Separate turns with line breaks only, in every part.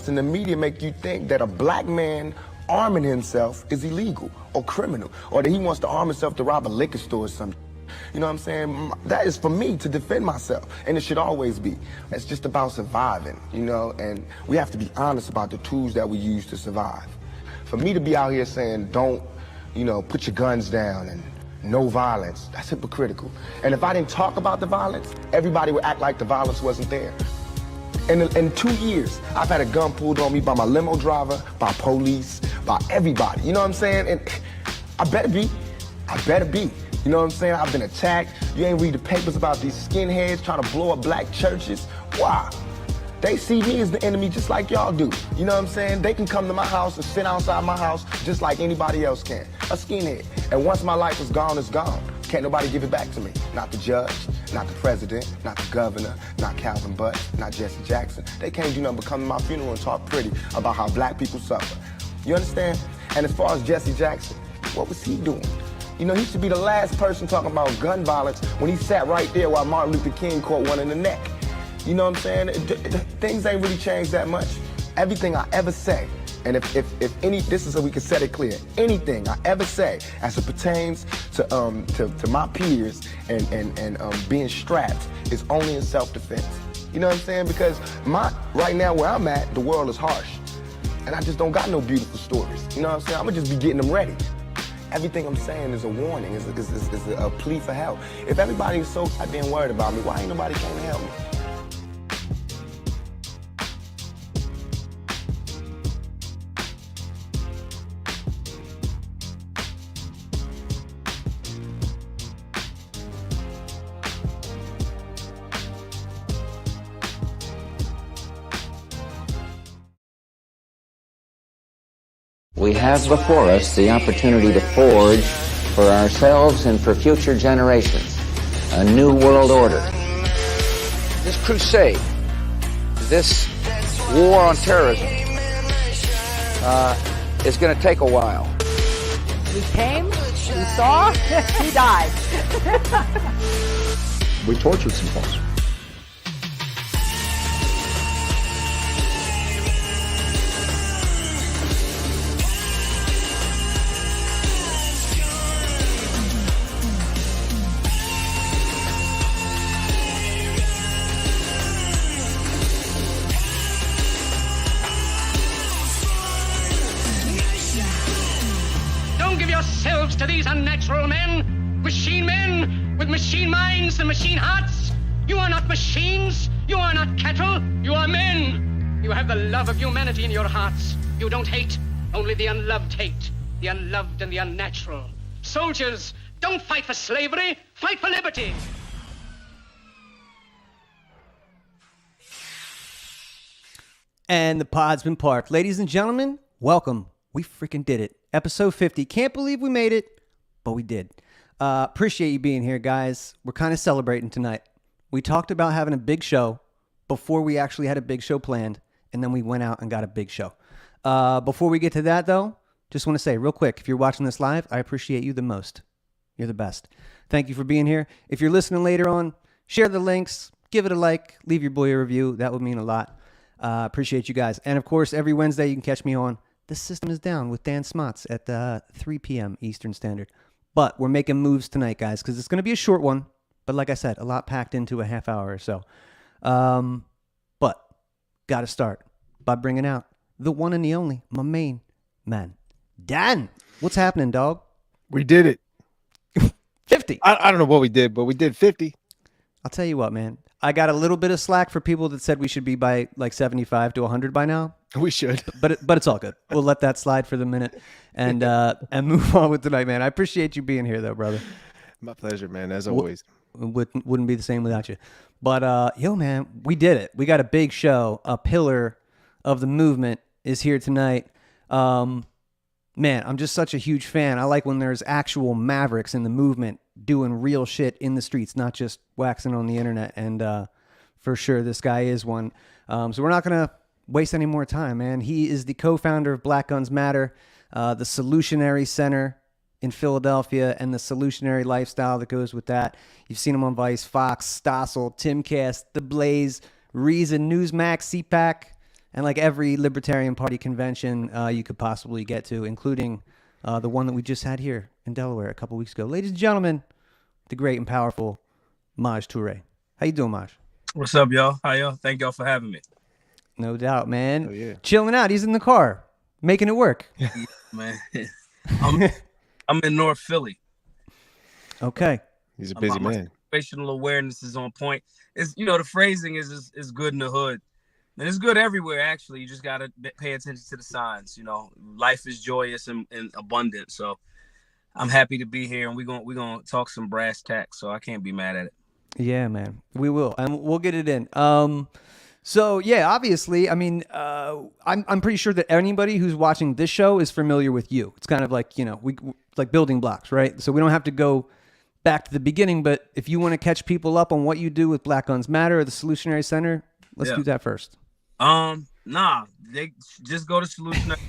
broadcast and the media make you think that a black man arming himself is illegal or criminal, or that he wants to arm himself to rob a liquor store or something. You know what I'm saying? That is for me to defend myself, and it should always be. It's just about surviving, you know, and we have to be honest about the tools that we use to survive. For me to be out here saying, don't, you know, put your guns down and no violence, that's hypocritical. And if I didn't talk about the violence, everybody would act like the violence wasn't there. In 2 years, I've had a gun pulled on me by my limo driver, by police, by everybody. You know what I'm saying? And I better be. You know what I'm saying? I've been attacked. You ain't read the papers about these skinheads trying to blow up black churches. Why? They see me as the enemy just like y'all do. You know what I'm saying? They can come to my house and sit outside my house just like anybody else can. A skinhead. And once my life is gone, it's gone. Can't nobody give it back to me. Not the judge, not the president, not the governor, not Calvin Butt, not Jesse Jackson. They can't do nothing but come to my funeral and talk pretty about how black people suffer. You understand? And as far as Jesse Jackson, what was he doing? You know, he should be the last person talking about gun violence when he sat right there while Martin Luther King caught one in the neck. You know what I'm saying? Things ain't really changed that much. Everything I ever say, and if any, this is so we can set it clear, anything I ever say as it pertains to my peers and being strapped is only in self-defense. You know what I'm saying? Because right now where I'm at, the world is harsh. And I just don't got no beautiful stories. You know what I'm saying? I'm gonna just be getting them ready. Everything I'm saying is a warning, is a plea for help. If everybody is so goddamn worried about me, why ain't nobody came to help me?
We have before us the opportunity to forge for ourselves and for future generations a new world order.
This crusade, this war on terrorism, is going to take a while.
We came, we saw, we died.
We tortured some folks.
To these unnatural men with machine minds and machine hearts. You are not machines, you are not cattle, you are men. You have the love of humanity in your hearts. You don't hate, only the unloved hate, the unloved and the unnatural. Soldiers, don't fight for slavery, fight for liberty.
And the pod's been parked. Ladies and gentlemen, welcome. We freaking did it. Episode 50. Can't believe we made it, but we did. Appreciate you being here, guys. We're kind of celebrating tonight. We talked about having a big show before we actually had a big show planned, and then we went out and got a big show. Before we get to that, though, just want to say real quick, if you're watching this live, I appreciate you the most. You're the best. Thank you for being here. If you're listening later on, share the links, give it a like, leave your boy a review. That would mean a lot. Appreciate you guys. And, of course, every Wednesday you can catch me on The System is Down with Dan Smots at 3 p.m. Eastern Standard. But we're making moves tonight, guys, because it's going to be a short one. But like I said, a lot packed into a half hour or so. But got to start by bringing out the one and the only, my main man, Dan. What's happening, dog?
We did it.
50.
I don't know what we did, but we did 50.
I'll tell you what, man. I got a little bit of slack for people that said we should be by like 75 to 100 by now.
We should.
But it's all good. We'll let that slide for the minute and move on with tonight, man. I appreciate you being here, though, brother.
My pleasure, man, as always.
Wouldn't be the same without you. But, yo, man, we did it. We got a big show. A pillar of the movement is here tonight. Man, I'm just such a huge fan. I like when there's actual mavericks in the movement doing real shit in the streets, not just waxing on the internet. And for sure, this guy is one. So we're not going to waste any more time, man. He is the co-founder of Black Guns Matter, the Solutionary Center in Philadelphia, and the Solutionary lifestyle that goes with that. You've seen him on Vice, Fox, Stossel, Timcast, The Blaze, Reason, Newsmax, CPAC, and like every Libertarian Party convention you could possibly get to, including the one that we just had here in Delaware a couple weeks ago. Ladies and gentlemen, the great and powerful Maj Toure. How you doing, Maj?
What's up, y'all? How y'all? Thank y'all for having me.
No doubt, man.
Oh, yeah.
Chilling out. He's in the car, making it work.
Yeah, man, I'm in North Philly.
Okay.
He's a busy
My
man.
situational awareness is on point. It's the phrasing is good in the hood, and it's good everywhere. Actually, you just gotta pay attention to the signs. Life is joyous and abundant. So I'm happy to be here, and we're gonna talk some brass tacks. So I can't be mad at it.
Yeah, man. We will, and we'll get it in. So yeah, obviously, I mean, I'm pretty sure that anybody who's watching this show is familiar with you. It's kind of like, we like building blocks, right? So we don't have to go back to the beginning, but if you want to catch people up on what you do with Black Guns Matter or the Solutionary Center, let's do that first.
Nah, they just go to solutionary.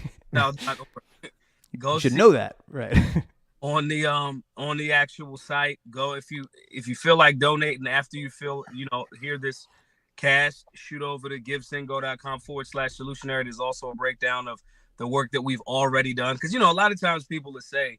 You should know that, right?
on the actual site. Go if you feel like donating after you hear this cast, shoot over to givesendgo.com/solutionary. There's also a breakdown of the work that we've already done, because a lot of times people will say,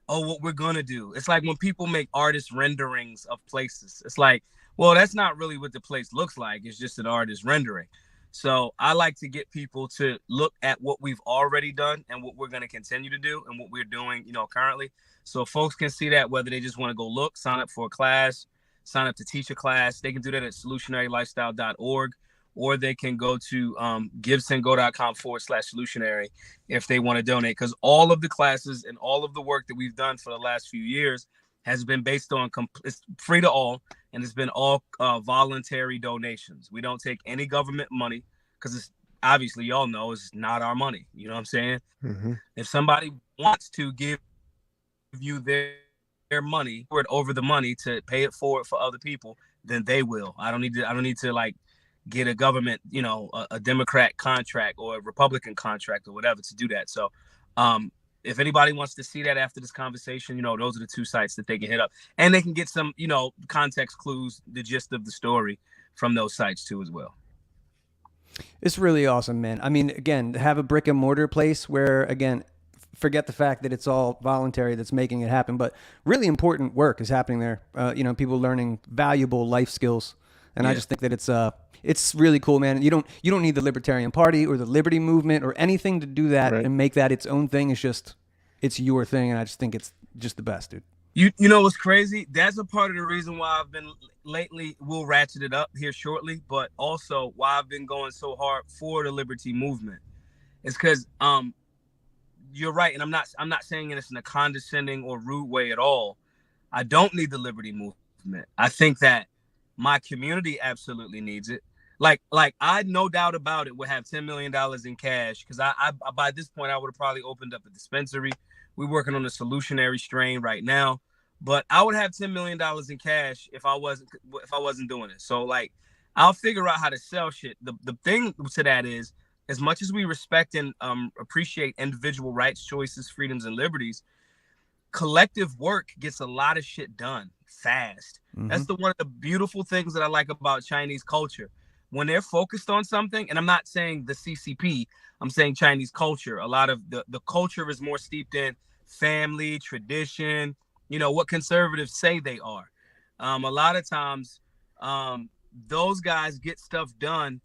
oh, what we're gonna do. It's like when people make artist renderings of places, it's like, well, that's not really what the place looks like. It's just an artist rendering. So I like to get people to look at what we've already done and what we're going to continue to do and what we're doing, currently. So folks can see that, whether they just want to go look, sign up for a class, sign up to teach a class. They can do that at solutionarylifestyle.org, or they can go to givesendgo.com/solutionary if they want to donate, because all of the classes and all of the work that we've done for the last few years has been based on it's free to all, and it's been all voluntary donations. We don't take any government money, because it's obviously, y'all know, it's not our money. You know what I'm saying?
Mm-hmm.
If somebody wants to give you their money, or over the money to pay it forward for other people, then they will. I don't need to like get a government, a Democrat contract or a Republican contract or whatever to do that. So if anybody wants to see that after this conversation, those are the two sites that they can hit up, and they can get some, context clues, the gist of the story from those sites too as well.
It's really awesome, man. I mean, again, have a brick and mortar place where, again, forget the fact that it's all voluntary that's making it happen, but really important work is happening there. People learning valuable life skills. And I just think that it's really cool, man. You don't need the Libertarian Party or the Liberty Movement or anything to do that and make that its own thing. It's your thing, and I just think it's just the best, dude.
You know what's crazy? That's a part of the reason why I've been lately. We'll ratchet it up here shortly, but also why I've been going so hard for the Liberty Movement is because you're right, and I'm not saying this in a condescending or rude way at all. I don't need the Liberty Movement. I think that my community absolutely needs it. Like I, no doubt about it, would have $10 million in cash, because I by this point I would have probably opened up a dispensary. We're working on a Solutionary strain right now, but I would have $10 million in cash if I wasn't doing it. So like, I'll figure out how to sell shit. The thing to that is, as much as we respect and appreciate individual rights, choices, freedoms, and liberties, collective work gets a lot of shit done fast. Mm-hmm. That's one of the beautiful things that I like about Chinese culture. When they're focused on something, and I'm not saying the CCP, I'm saying Chinese culture. A lot of the culture is more steeped in family, tradition, what conservatives say they are. A lot of times, those guys get stuff done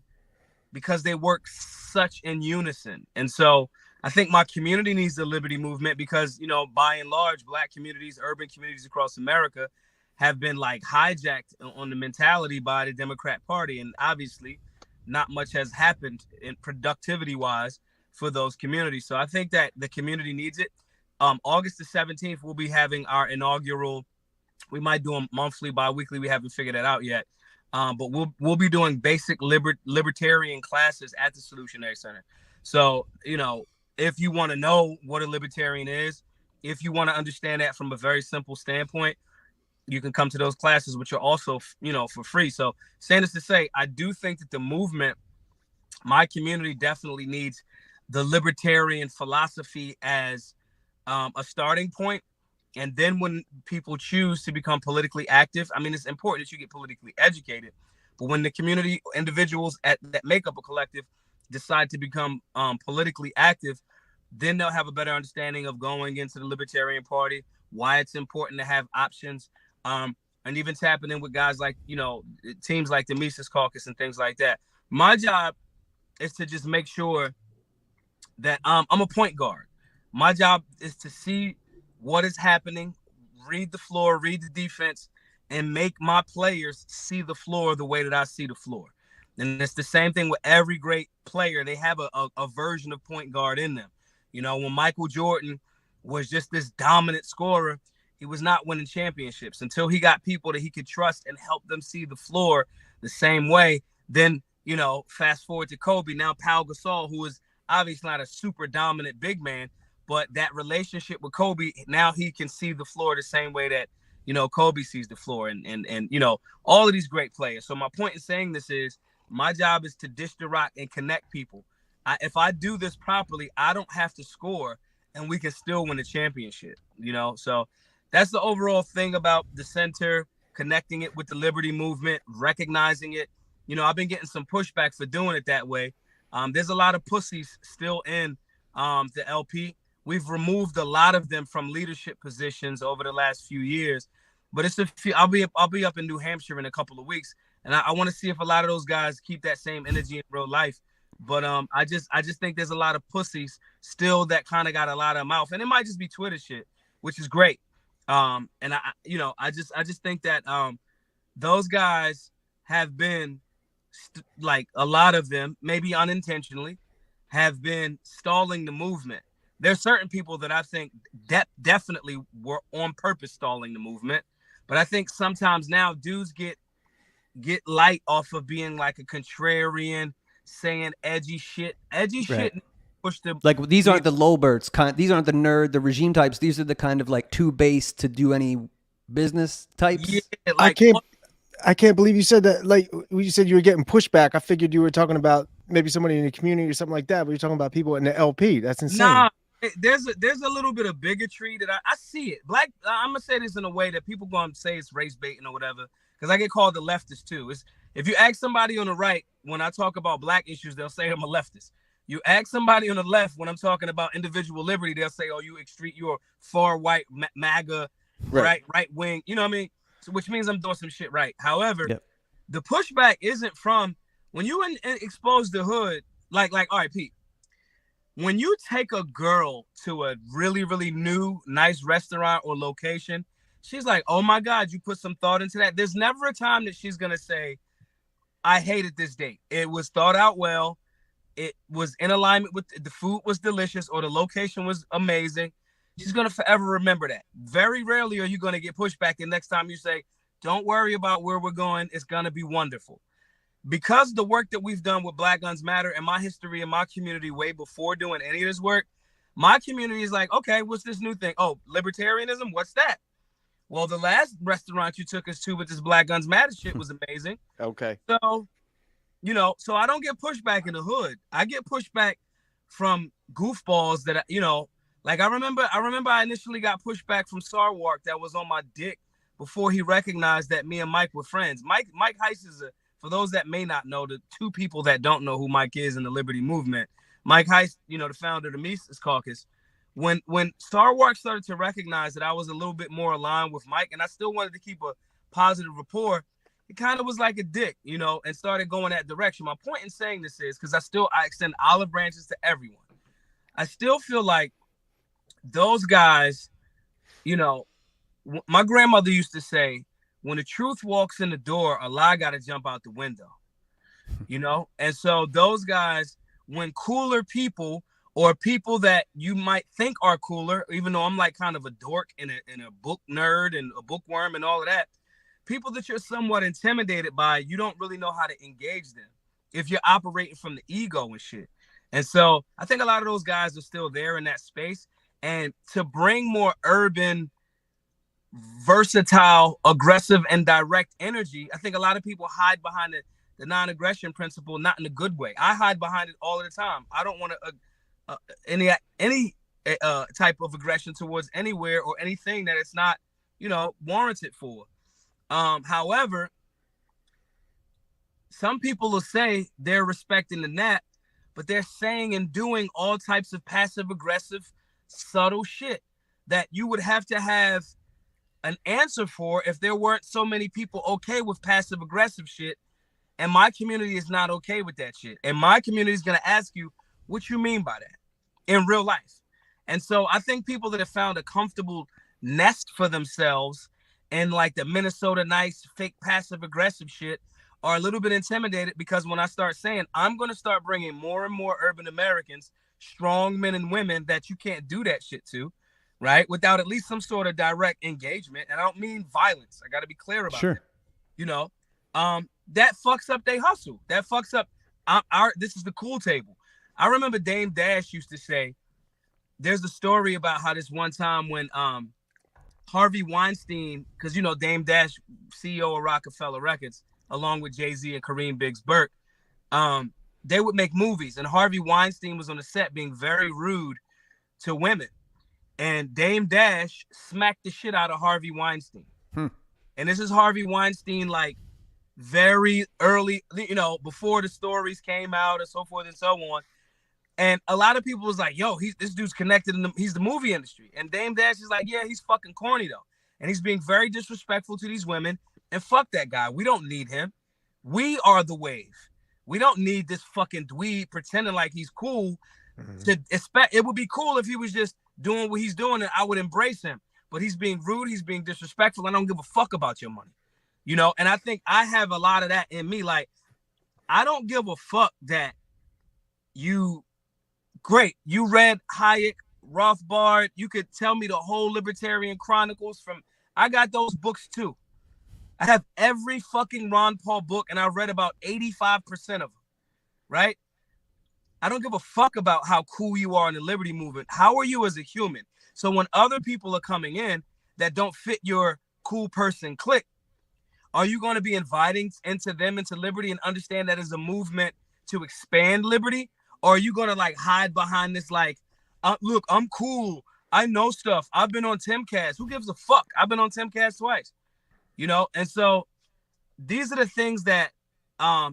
because they work such in unison. And so I think my community needs the Liberty Movement because, by and large, Black communities, urban communities across America have been like hijacked on the mentality by the Democrat Party. And obviously not much has happened in productivity wise for those communities. So I think that the community needs it. August the 17th, we'll be having our inaugural, we might do them monthly, bi-weekly. We haven't figured that out yet. But we'll be doing basic libertarian classes at the Solutionary Center. So, if you want to know what a libertarian is, if you want to understand that from a very simple standpoint, you can come to those classes, which are also, for free. So saying this to say, I do think that the movement, my community definitely needs the libertarian philosophy as a starting point. And then when people choose to become politically active, I mean, it's important that you get politically educated. But when the community individuals that make up a collective decide to become politically active, then they'll have a better understanding of going into the Libertarian Party, why it's important to have options, and even tapping in with guys like, teams like the Mises Caucus and things like that. My job is to just make sure that I'm a point guard. My job is to see what is happening, read the floor, read the defense, and make my players see the floor the way that I see the floor. And it's the same thing with every great player. They have a version of point guard in them. When Michael Jordan was just this dominant scorer, he was not winning championships until he got people that he could trust and help them see the floor the same way. Then, fast forward to Kobe, now Pau Gasol, who is obviously not a super dominant big man, but that relationship with Kobe, now he can see the floor the same way that, Kobe sees the floor and all of these great players. So my point in saying this is my job is to dish the rock and connect people. If I do this properly, I don't have to score and we can still win a championship, So that's the overall thing about the center, connecting it with the Liberty movement, recognizing it. I've been getting some pushback for doing it that way. There's a lot of pussies still in the LP. We've removed a lot of them from leadership positions over the last few years, but it's a few. I'll be up in New Hampshire in a couple of weeks, and I want to see if a lot of those guys keep that same energy in real life. But I just think there's a lot of pussies still that kind of got a lot of mouth, and it might just be Twitter shit, which is great. And I just think that those guys have been like a lot of them, maybe unintentionally, have been stalling the movement. There's certain people that I think definitely were on purpose stalling the movement, but I think sometimes now dudes get light off of being like a contrarian, saying edgy shit. Shit. Push the
like these aren't the lowbirds these aren't the nerd, the regime types. These are the kind of like too base to do any business types.
Yeah,
I can't believe you said that. Like you said, you were getting pushback. I figured you were talking about maybe somebody in the community or something like that. But you're talking about people in the LP. That's insane.
Nah, there's a little bit of bigotry that I see it. I'm gonna say this in a way that people gonna say it's race baiting or whatever, because I get called the leftist too. If you ask somebody on the right when I talk about black issues, they'll say I'm a leftist. You ask somebody on the left when I'm talking about individual liberty, they'll say, "Oh, you're far white, MAGA, right wing." You know what I mean? So, which means I'm doing some shit right. However, the pushback isn't from when you expose the hood. Like, all right, Pete. When you take a girl to a really, really new, nice restaurant or location, she's like, "Oh my God, you put some thought into that." There's never a time that she's gonna say, "I hated this date. It was thought out well. It was in alignment with the food was delicious or the location was amazing." She's going to forever remember that. Very rarely are you going to get pushback the next time you say, "Don't worry about where we're going. It's going to be wonderful." Because the work that we've done with Black Guns Matter and my history in my community way before doing any of this work, my community is like, "Okay, what's this new thing? Oh, libertarianism? What's that?" Well, the last restaurant you took us to with this Black Guns Matter shit was amazing.
Okay.
So, so I don't get pushback in the hood. I get pushback from goofballs that, like I remember I initially got pushback from Sarwark that was on my dick before he recognized that me and Mike were friends. Mike Heiss is for those that may not know, the two people that don't know who Mike is in the Liberty movement. Mike Heiss, the founder of the Mises Caucus. When Sarwark started to recognize that I was a little bit more aligned with Mike and I still wanted to keep a positive rapport, it kind of was like a dick, and started going that direction. My point in saying this is because I extend olive branches to everyone. I still feel like those guys, my grandmother used to say, when the truth walks in the door, a lie got to jump out the window, And so those guys, when cooler people or people that you might think are cooler, even though I'm like kind of a dork and a book nerd and a bookworm and all of that, people that you're somewhat intimidated by, you don't really know how to engage them if you're operating from the ego and shit. And so I think a lot of those guys are still there in that space. And to bring more urban, versatile, aggressive, and direct energy, I think a lot of people hide behind the non-aggression principle, not in a good way. I hide behind it all the time. I don't want any type of aggression towards anywhere or anything that it's not, warranted for. However, some people will say they're respecting the NAP, but they're saying and doing all types of passive aggressive, subtle shit that you would have to have an answer for if there weren't so many people okay with passive aggressive shit. And my community is not okay with that shit. And my community is going to ask you, what you mean by that in real life? And so I think people that have found a comfortable nest for themselves and like the Minnesota nice fake passive aggressive shit are a little bit intimidated, because when I start saying I'm going to start bringing more and more urban Americans, strong men and women that you can't do that shit to, right, without at least some sort of direct engagement. And I don't mean violence. I got to be clear about that. You know, that fucks up they hustle. That fucks up this is the cool table. I remember Dame Dash used to say, there's a story about how this one time when Harvey Weinstein, because, you know, Dame Dash, CEO of Rockefeller Records, along with Jay-Z and Kareem Biggs Burke, they would make movies. And Harvey Weinstein was on the set being very rude to women. And Dame Dash smacked the shit out of Harvey Weinstein. And this is Harvey Weinstein, like, very early, you know, before the stories came out and so forth and so on. And a lot of people was like, yo, this dude's connected he's the movie industry. And Dame Dash is like, yeah, he's fucking corny though. And he's being very disrespectful to these women. And fuck that guy. We don't need him. We are the wave. We don't need this fucking dweeb pretending like he's cool. To expect it would be cool if he was just doing what he's doing and I would embrace him. But he's being rude, he's being disrespectful. I don't give a fuck about your money. You know, and I think I have a lot of that in me. Like, I don't give a fuck that you read Hayek, Rothbard. You could tell me the whole Libertarian Chronicles I got those books too. I have every fucking Ron Paul book and I've read about 85% of them, right? I don't give a fuck about how cool you are in the Liberty movement. How are you as a human? So when other people are coming in that don't fit your cool person clique, are you going to be inviting into Liberty and understand that as a movement to expand liberty? Or are you going to like hide behind this like, look, I'm cool. I know stuff. I've been on Timcast. Who gives a fuck? I've been on Timcast twice. You know? And so these are the things that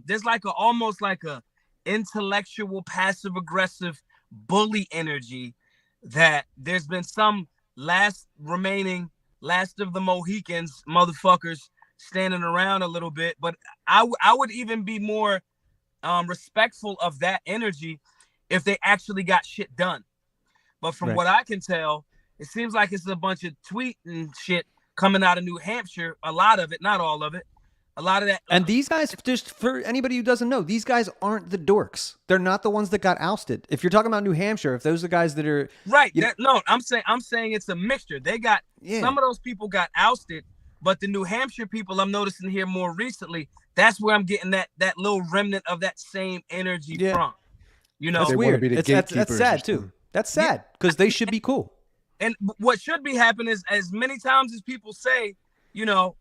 there's like almost like a intellectual passive aggressive bully energy that there's been some last of the Mohicans motherfuckers standing around a little bit, but I would even be more respectful of that energy if they actually got shit done. But from what I can tell, it seems like it's a bunch of tweeting shit coming out of New Hampshire. A lot of it, not all of it. A lot of that.
And these guys, just for anybody who doesn't know, these guys aren't the dorks. They're not the ones that got ousted. If you're talking about New Hampshire, if those are the guys that are
right, I'm saying it's a mixture. They got some of those people got ousted. But the New Hampshire people I'm noticing here more recently, that's where I'm getting that little remnant of that same energy from. You know,
that's weird. That's sad too. That's sad because they should be cool.
And what should be happening is, as many times as people say, you know,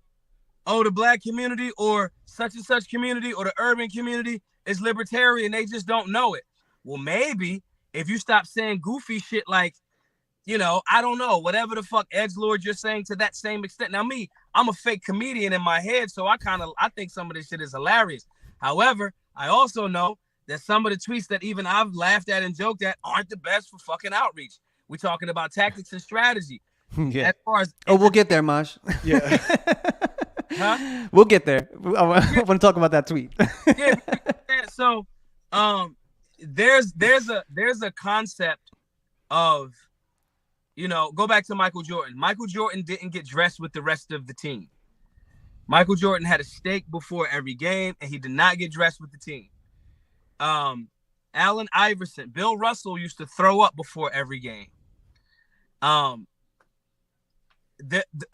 oh, the black community or such and such community or the urban community is libertarian, they just don't know it. Well, maybe if you stop saying goofy shit like, you know, I don't know, whatever the fuck edgelord you're saying to that same extent. Now me, I'm a fake comedian in my head, so I think some of this shit is hilarious. However, I also know that some of the tweets that even I've laughed at and joked at aren't the best for fucking outreach. We're talking about tactics and strategy.
Yeah.
As far as
we'll get there, Maj.
Yeah.
Huh?
We'll get there. I want to talk about that tweet.
Yeah. So, there's a concept of, you know, go back to Michael Jordan. Michael Jordan didn't get dressed with the rest of the team. Michael Jordan had a steak before every game, and he did not get dressed with the team. Allen Iverson, Bill Russell used to throw up before every game.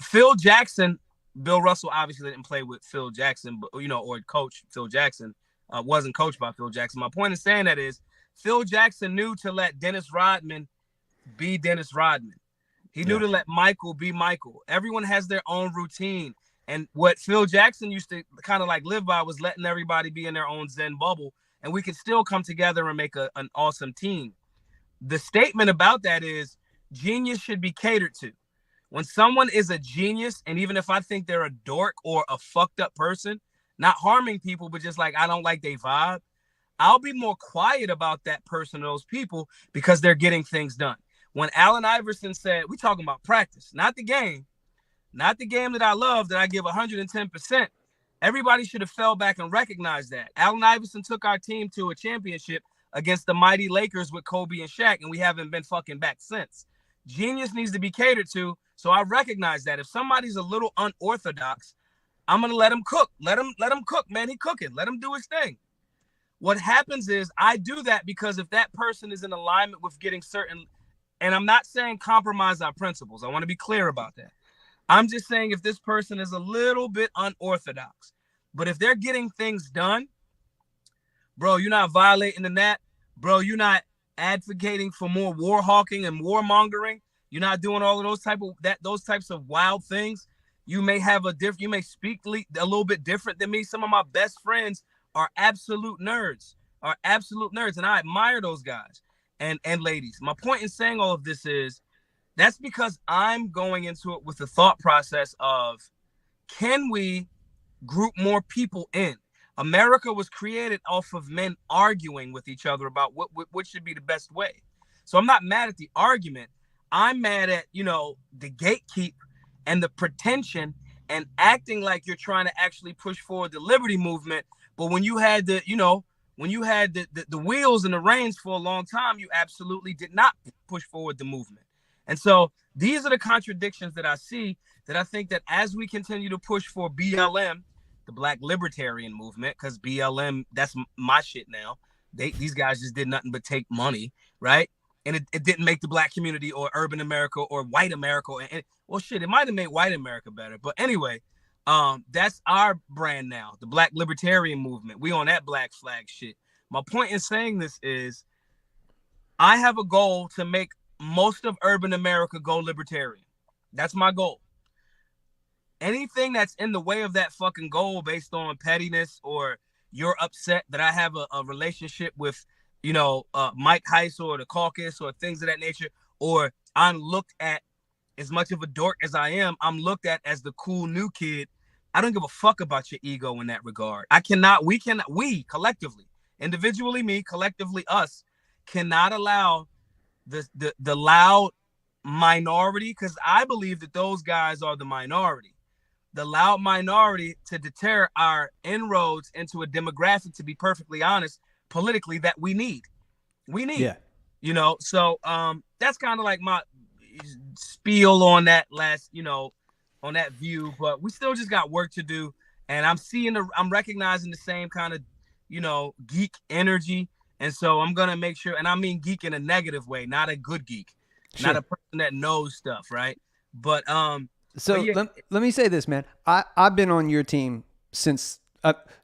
Phil Jackson, Bill Russell obviously didn't play with Phil Jackson, but, you know, or coach Phil Jackson, wasn't coached by Phil Jackson. My point in saying that is Phil Jackson knew to let Dennis Rodman be Dennis Rodman. He knew to let Michael be Michael. Everyone has their own routine. And what Phil Jackson used to kind of like live by was letting everybody be in their own Zen bubble. And we could still come together and make an awesome team. The statement about that is genius should be catered to. When someone is a genius, and even if I think they're a dork or a fucked up person, not harming people, but just like I don't like their vibe, I'll be more quiet about that person or those people because they're getting things done. When Allen Iverson said, we talking about practice, not the game that I love, that I give 110%. Everybody should have fell back and recognized that. Allen Iverson took our team to a championship against the mighty Lakers with Kobe and Shaq, and we haven't been fucking back since. Genius needs to be catered to, so I recognize that. If somebody's a little unorthodox, I'm going to let him cook. Let him cook, man. He cooking. Let him do his thing. What happens is I do that because if that person is in alignment with getting certain, and I'm not saying compromise our principles. I want to be clear about that. I'm just saying if this person is a little bit unorthodox, but if they're getting things done, bro, you're not violating the NAT. Bro, you're not advocating for more war hawking and warmongering. You're not doing all of those types of wild things. You may have you may speak a little bit different than me. Some of my best friends are absolute nerds, and I admire those guys and ladies. My point in saying all of this is that's because I'm going into it with the thought process of, can we group more people in? America was created off of men arguing with each other about what should be the best way. So I'm not mad at the argument. I'm mad at, the gatekeep and the pretension and acting like you're trying to actually push forward the liberty movement. But when you had the wheels and the reins for a long time, you absolutely did not push forward the movement. And so these are the contradictions that I see, that I think that as we continue to push for BLM, the Black Libertarian movement, because BLM, that's my shit now. These guys just did nothing but take money, right? And it didn't make the Black community or urban America or white America. Well, shit, it might have made white America better. But anyway, that's our brand now, the Black Libertarian movement. We on that black flag shit. My point in saying this is I have a goal to make most of urban America go libertarian. That's my goal. Anything that's in the way of that fucking goal based on pettiness, or you're upset that I have a relationship with, Mike Heiss or the caucus or things of that nature, or I'm looked at, as much of a dork as I am, I'm looked at as the cool new kid. I don't give a fuck about your ego in that regard. We collectively, individually me, collectively us, cannot allow the loud minority, because I believe that those guys are the minority. The loud minority to deter our inroads into a demographic, to be perfectly honest, politically, that we need. Yeah. So that's kind of like my spiel on that last, on that view, but we still just got work to do. And I'm recognizing the same kind of, geek energy. And so I'm going to make sure, and I mean geek in a negative way, not a good geek, not a person that knows stuff. Right. But,
so yeah. Let me say this, man. I've been on your team since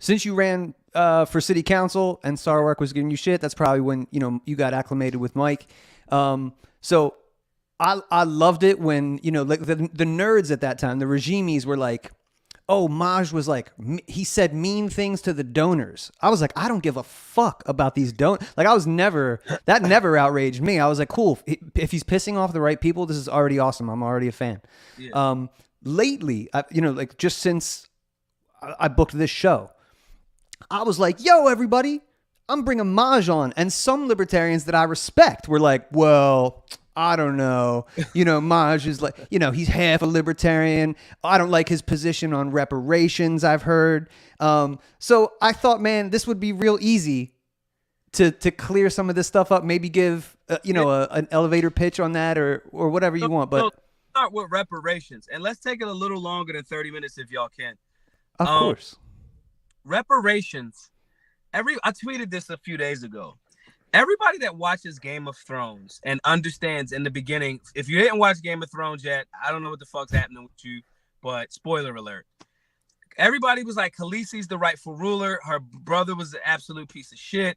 you ran for city council and Star Work was giving you shit. That's probably when you got acclimated with Mike. So I loved it when like the nerds at that time, the regimes were like, oh, Maj was like, he said mean things to the donors. I was like, I don't give a fuck about these donors. Like that never outraged me. I was like, cool. If he's pissing off the right people, this is already awesome. I'm already a fan. Yeah. Lately, like just since I booked this show, I was like, yo, everybody, I'm bringing Maj on. And some libertarians that I respect were like, well, I don't know. Maj is like, he's half a libertarian. I don't like his position on reparations, I've heard. So I thought, man, this would be real easy to clear some of this stuff up. Maybe give, an elevator pitch on that or whatever you want. But
so start with reparations. And let's take it a little longer than 30 minutes if y'all can.
Of course.
Reparations. I tweeted this a few days ago. Everybody that watches Game of Thrones and understands in the beginning, if you didn't watch Game of Thrones yet, I don't know what the fuck's happening with you, but spoiler alert. Everybody was like, Khaleesi's the rightful ruler. Her brother was an absolute piece of shit.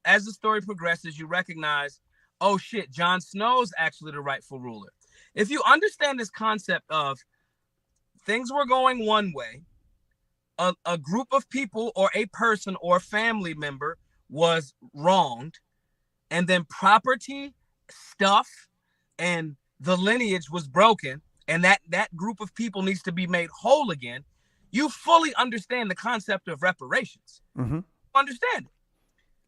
As the story progresses, you recognize, oh shit, Jon Snow's actually the rightful ruler. If you understand this concept of things were going one way, a group of people or a person or family member was wronged, and then property, stuff, and the lineage was broken, and that group of people needs to be made whole again, you fully understand the concept of reparations.
Mm-hmm.
understand it.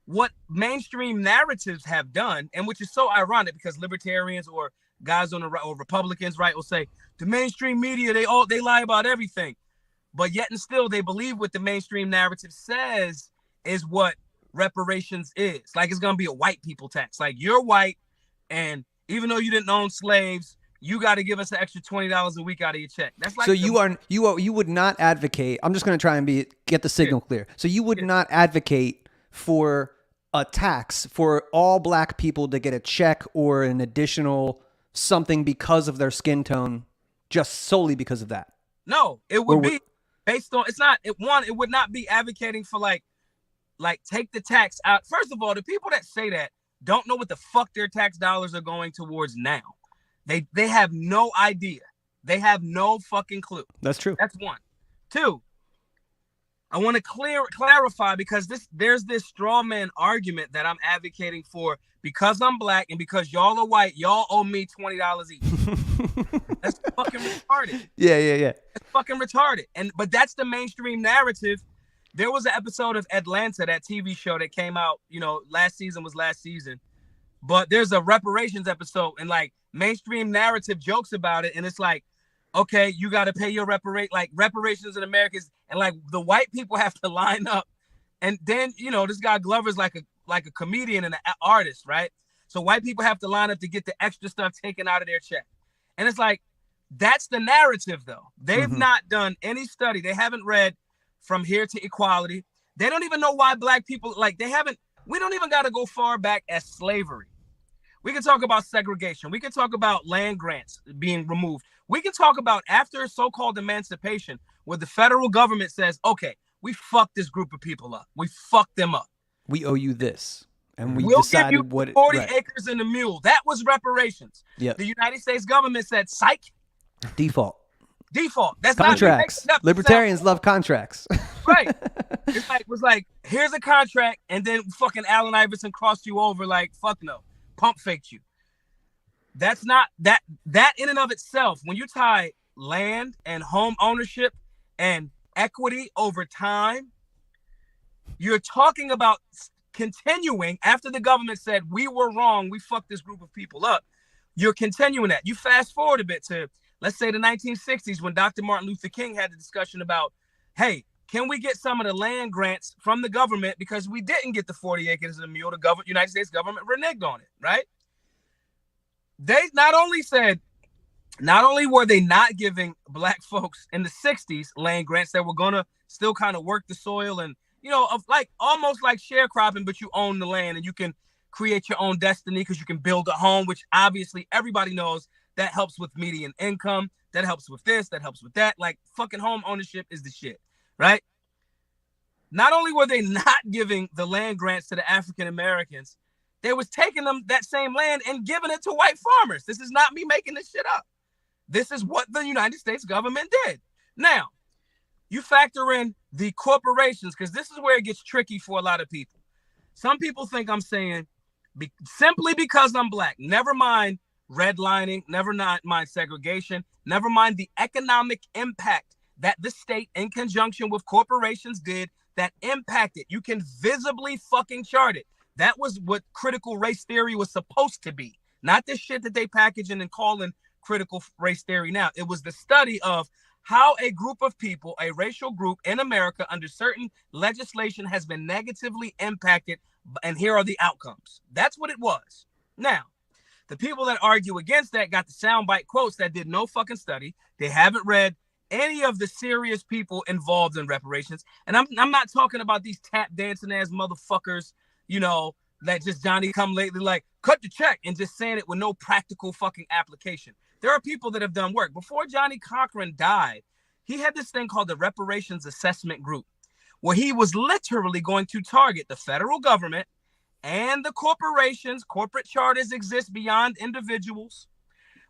What mainstream narratives have done, and which is so ironic because libertarians or guys on the right or Republicans, right, will say the mainstream media, they lie about everything. But yet and still they believe what the mainstream narrative says is what reparations is. Like it's gonna be a white people tax. Like you're white, and even though you didn't own slaves, you got to give us an extra $20 a week out of your check. That's like
so you would not advocate. I'm just going to try and get the signal clear. So you would not advocate for a tax for all black people to get a check or an additional something because of their skin tone, just solely because of that.
No, it would be based on. It would not be advocating for like take the tax out. First of all, the people that say that don't know what the fuck their tax dollars are going towards now. They have no idea. They have no fucking clue.
That's true.
That's one. Two, I want to clarify because there's this straw man argument that I'm advocating for because I'm black and because y'all are white, y'all owe me $20 each. That's fucking retarded.
Yeah.
That's fucking retarded. But that's the mainstream narrative. There was an episode of Atlanta, that TV show that came out, last season. But there's a reparations episode, and like mainstream narrative jokes about it, and it's like, okay, you got to pay your reparations in America, and like the white people have to line up, and then this guy Glover's like a comedian and an artist, right? So white people have to line up to get the extra stuff taken out of their check, and it's like that's the narrative though. They've not done any study. They haven't read From Here to Equality. They don't even know why black people we don't even got to go far back as slavery. We can talk about segregation. We can talk about land grants being removed. We can talk about after so-called emancipation, where the federal government says, okay, we fucked this group of people up. We fucked them up.
We owe you this. And
we'll
decided
give you
what
40 acres and a mule. That was reparations.
Yep.
The United States government said, psych.
Default.
That's
contracts.
Not
Libertarians love contracts.
Right. It was like, here's a contract, and then fucking Allen Iverson crossed you over like, fuck no. Pump faked you. That's not that in and of itself. When you tie land and home ownership and equity over time, you're talking about continuing after the government said we were wrong, we fucked this group of people up. You're continuing that. You fast forward a bit to, let's say, the 1960s when Dr. Martin Luther King had the discussion about, hey, can we get some of the land grants from the government because we didn't get the 40 acres and a mule? The United States government reneged on it, right? They not only were they not giving black folks in the 60s land grants that were going to still kind of work the soil and, almost like sharecropping, but you own the land and you can create your own destiny because you can build a home, which obviously everybody knows that helps with median income. That helps with this, that helps with that. Like fucking home ownership is the shit. Right? Not only were they not giving the land grants to the African Americans, they was taking them that same land and giving it to white farmers. This is not me making this shit up. This is what the United States government did. Now, you factor in the corporations because this is where it gets tricky for a lot of people. Some people think I'm saying simply because I'm black, never mind redlining, never mind segregation, never mind the economic impact that the state in conjunction with corporations did that impacted. You can visibly fucking chart it. That was what critical race theory was supposed to be. Not this shit that they packaging and calling critical race theory now. It was the study of how a group of people, a racial group in America under certain legislation has been negatively impacted, and here are the outcomes. That's what it was. Now, the people that argue against that got the soundbite quotes that did no fucking study. They haven't read any of the serious people involved in reparations. And I'm not talking about these tap dancing ass motherfuckers, that just Johnny come lately, like cut the check and just saying it with no practical fucking application. There are people that have done work. Before Johnny Cochran died, he had this thing called the Reparations Assessment Group, where he was literally going to target the federal government and the corporations. Corporate charters exist beyond individuals.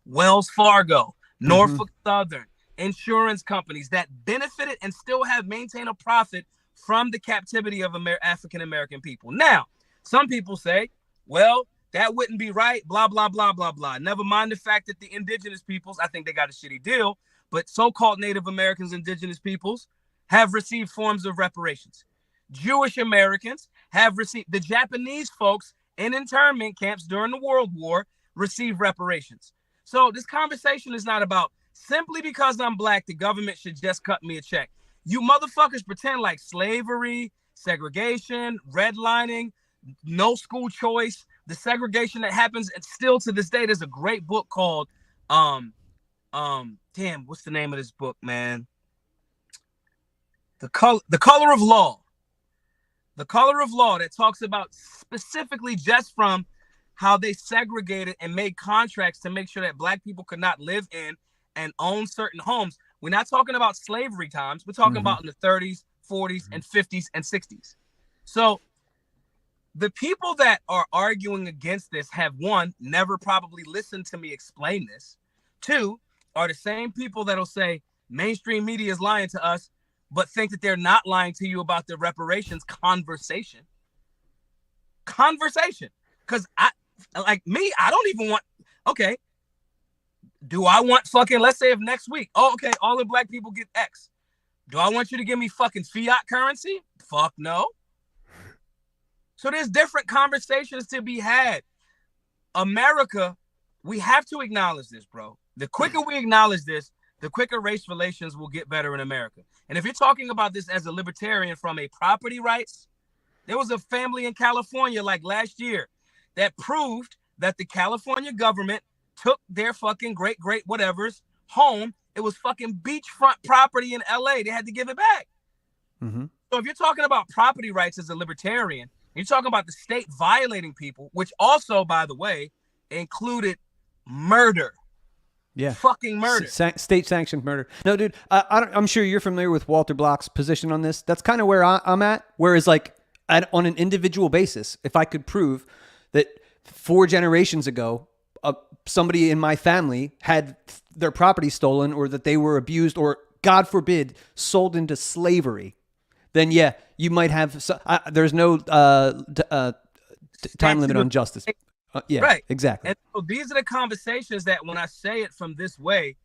Wells Fargo, Norfolk Southern, insurance companies that benefited and still have maintained a profit from the captivity of African American people. Now, some people say, well, that wouldn't be right, blah, blah, blah, blah, blah. Never mind the fact that the indigenous peoples, I think they got a shitty deal, but so-called Native Americans, indigenous peoples have received forms of reparations. Jewish Americans have received, the Japanese folks in internment camps during the World War received reparations. So this conversation is not about simply because I'm black, the government should just cut me a check. You motherfuckers pretend like slavery, segregation, redlining, no school choice, the segregation that happens, and still to this day, there's a great book called, damn, what's the name of this book, man? The Color of Law. The Color of Law, that talks about specifically just from how they segregated and made contracts to make sure that black people could not live in and own certain homes. We're not talking about slavery times. We're talking about in the 30s, 40s, and 50s and 60s. So the people that are arguing against this have, one, never probably listened to me explain this. Two, are the same people that'll say mainstream media is lying to us, but think that they're not lying to you about the reparations conversation. Because I don't even want, okay, do I want fucking, let's say if next week, okay, all the black people get X. Do I want you to give me fucking fiat currency? Fuck no. So there's different conversations to be had. America, we have to acknowledge this, bro. The quicker we acknowledge this, the quicker race relations will get better in America. And if you're talking about this as a libertarian from a property rights, there was a family in California like last year that proved that the California government took their fucking great whatever's home. It was fucking beachfront property in LA. They had to give it back. So if you're talking about property rights as a libertarian, you're talking about the state violating people, which also, by the way, included murder.
Yeah.
Fucking murder.
State-sanctioned murder. No, dude, I'm sure you're familiar with Walter Block's position on this. That's kind of where I'm at. Whereas, like, on an individual basis, if I could prove that 4 generations ago, somebody in my family had their property stolen, or that they were abused, or, God forbid, sold into slavery, then, yeah, you might have... there's no time limit on justice. Yeah, right. Exactly.
And so these are the conversations that when I say it from this way,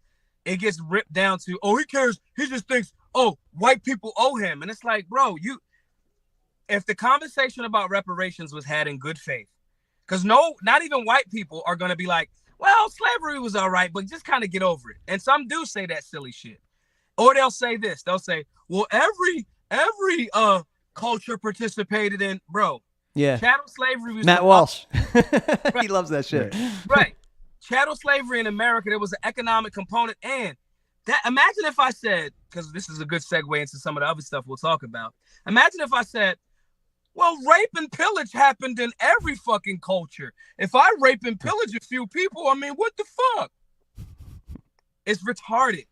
it gets ripped down to, oh, he cares. He just thinks, oh, white people owe him. And it's like, bro, if the conversation about reparations was had in good faith, because not even white people are going to be like, well, slavery was all right, but just kind of get over it. And some do say that silly shit. Or they'll say this. They'll say, well, every culture participated in, bro.
Yeah.
Chattel slavery was
Matt Walsh. He loves that shit.
Right. Chattel slavery in America, there was an economic component. And that, imagine if I said, because this is a good segue into some of the other stuff we'll talk about. Imagine if I said, well, rape and pillage happened in every fucking culture. If I rape and pillage a few people, I mean, what the fuck? It's retarded.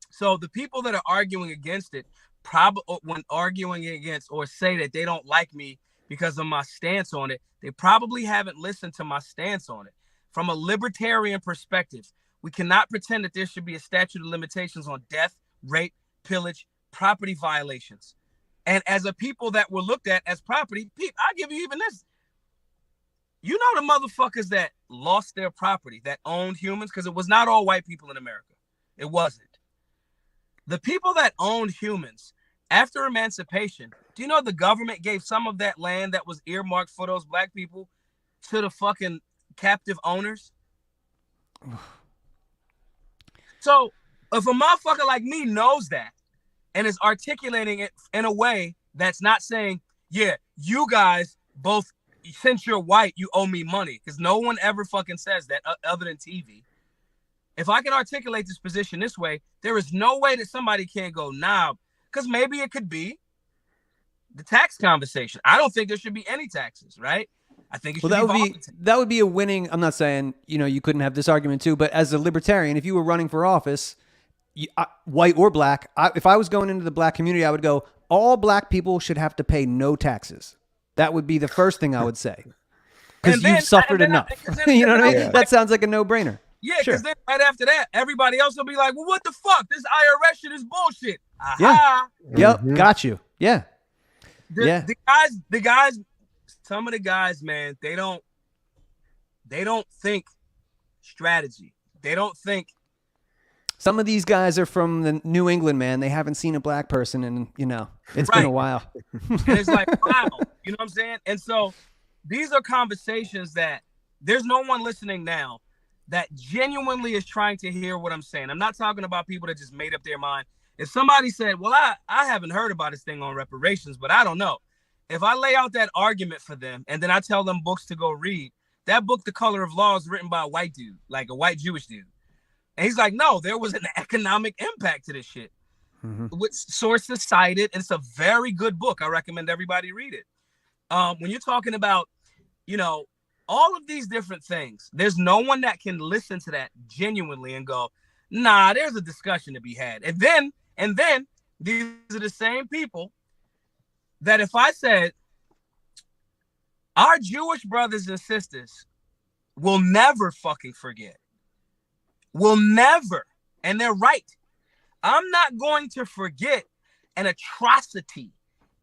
So the people that are arguing against it, probably when arguing against or say that they don't like me because of my stance on it, they probably haven't listened to my stance on it. From a libertarian perspective, we cannot pretend that there should be a statute of limitations on death, rape, pillage, property violations. And as a people that were looked at as property, I'll give you even this. You know the motherfuckers that lost their property, that owned humans, because it was not all white people in America. It wasn't. The people that owned humans, after emancipation, do you know the government gave some of that land that was earmarked for those black people to the fucking captive owners? So if a motherfucker like me knows that and is articulating it in a way that's not saying, yeah, you guys both, since you're white, you owe me money, because no one ever fucking says that other than TV. If I can articulate this position this way, there is no way that somebody can't go, nah, because maybe it could be the tax conversation. I don't think there should be any taxes, right? I think it should
that would be a winning. I'm not saying, you couldn't have this argument too, but as a libertarian, if you were running for office, white or black, if I was going into the black community, I would go, all black people should have to pay no taxes. That would be the first thing I would say. Because you've suffered enough. You know what I mean? Yeah. That sounds like a no-brainer.
Yeah, because then right after that, everybody else will be like, well, what the fuck? This IRS shit is bullshit.
Aha. Yeah. Yep. Got you. Yeah.
The guys, some of the guys, man, they don't think strategy. They don't think
Some of these guys are from the New England, man. They haven't seen a black person in, it's been a while.
And it's like, wow, you know what I'm saying? And so these are conversations that there's no one listening now that genuinely is trying to hear what I'm saying. I'm not talking about people that just made up their mind. If somebody said, well, I haven't heard about this thing on reparations, but I don't know. If I lay out that argument for them and then I tell them books to go read, that book, The Color of Law, is written by a white dude, like a white Jewish dude. And he's like, no, there was an economic impact to this shit. With sources cited, and it's a very good book. I recommend everybody read it. When you're talking about, all of these different things, there's no one that can listen to that genuinely and go, nah, there's a discussion to be had. And then these are the same people that if I said, our Jewish brothers and sisters will never fucking forget. Will never. And they're right. I'm not going to forget an atrocity.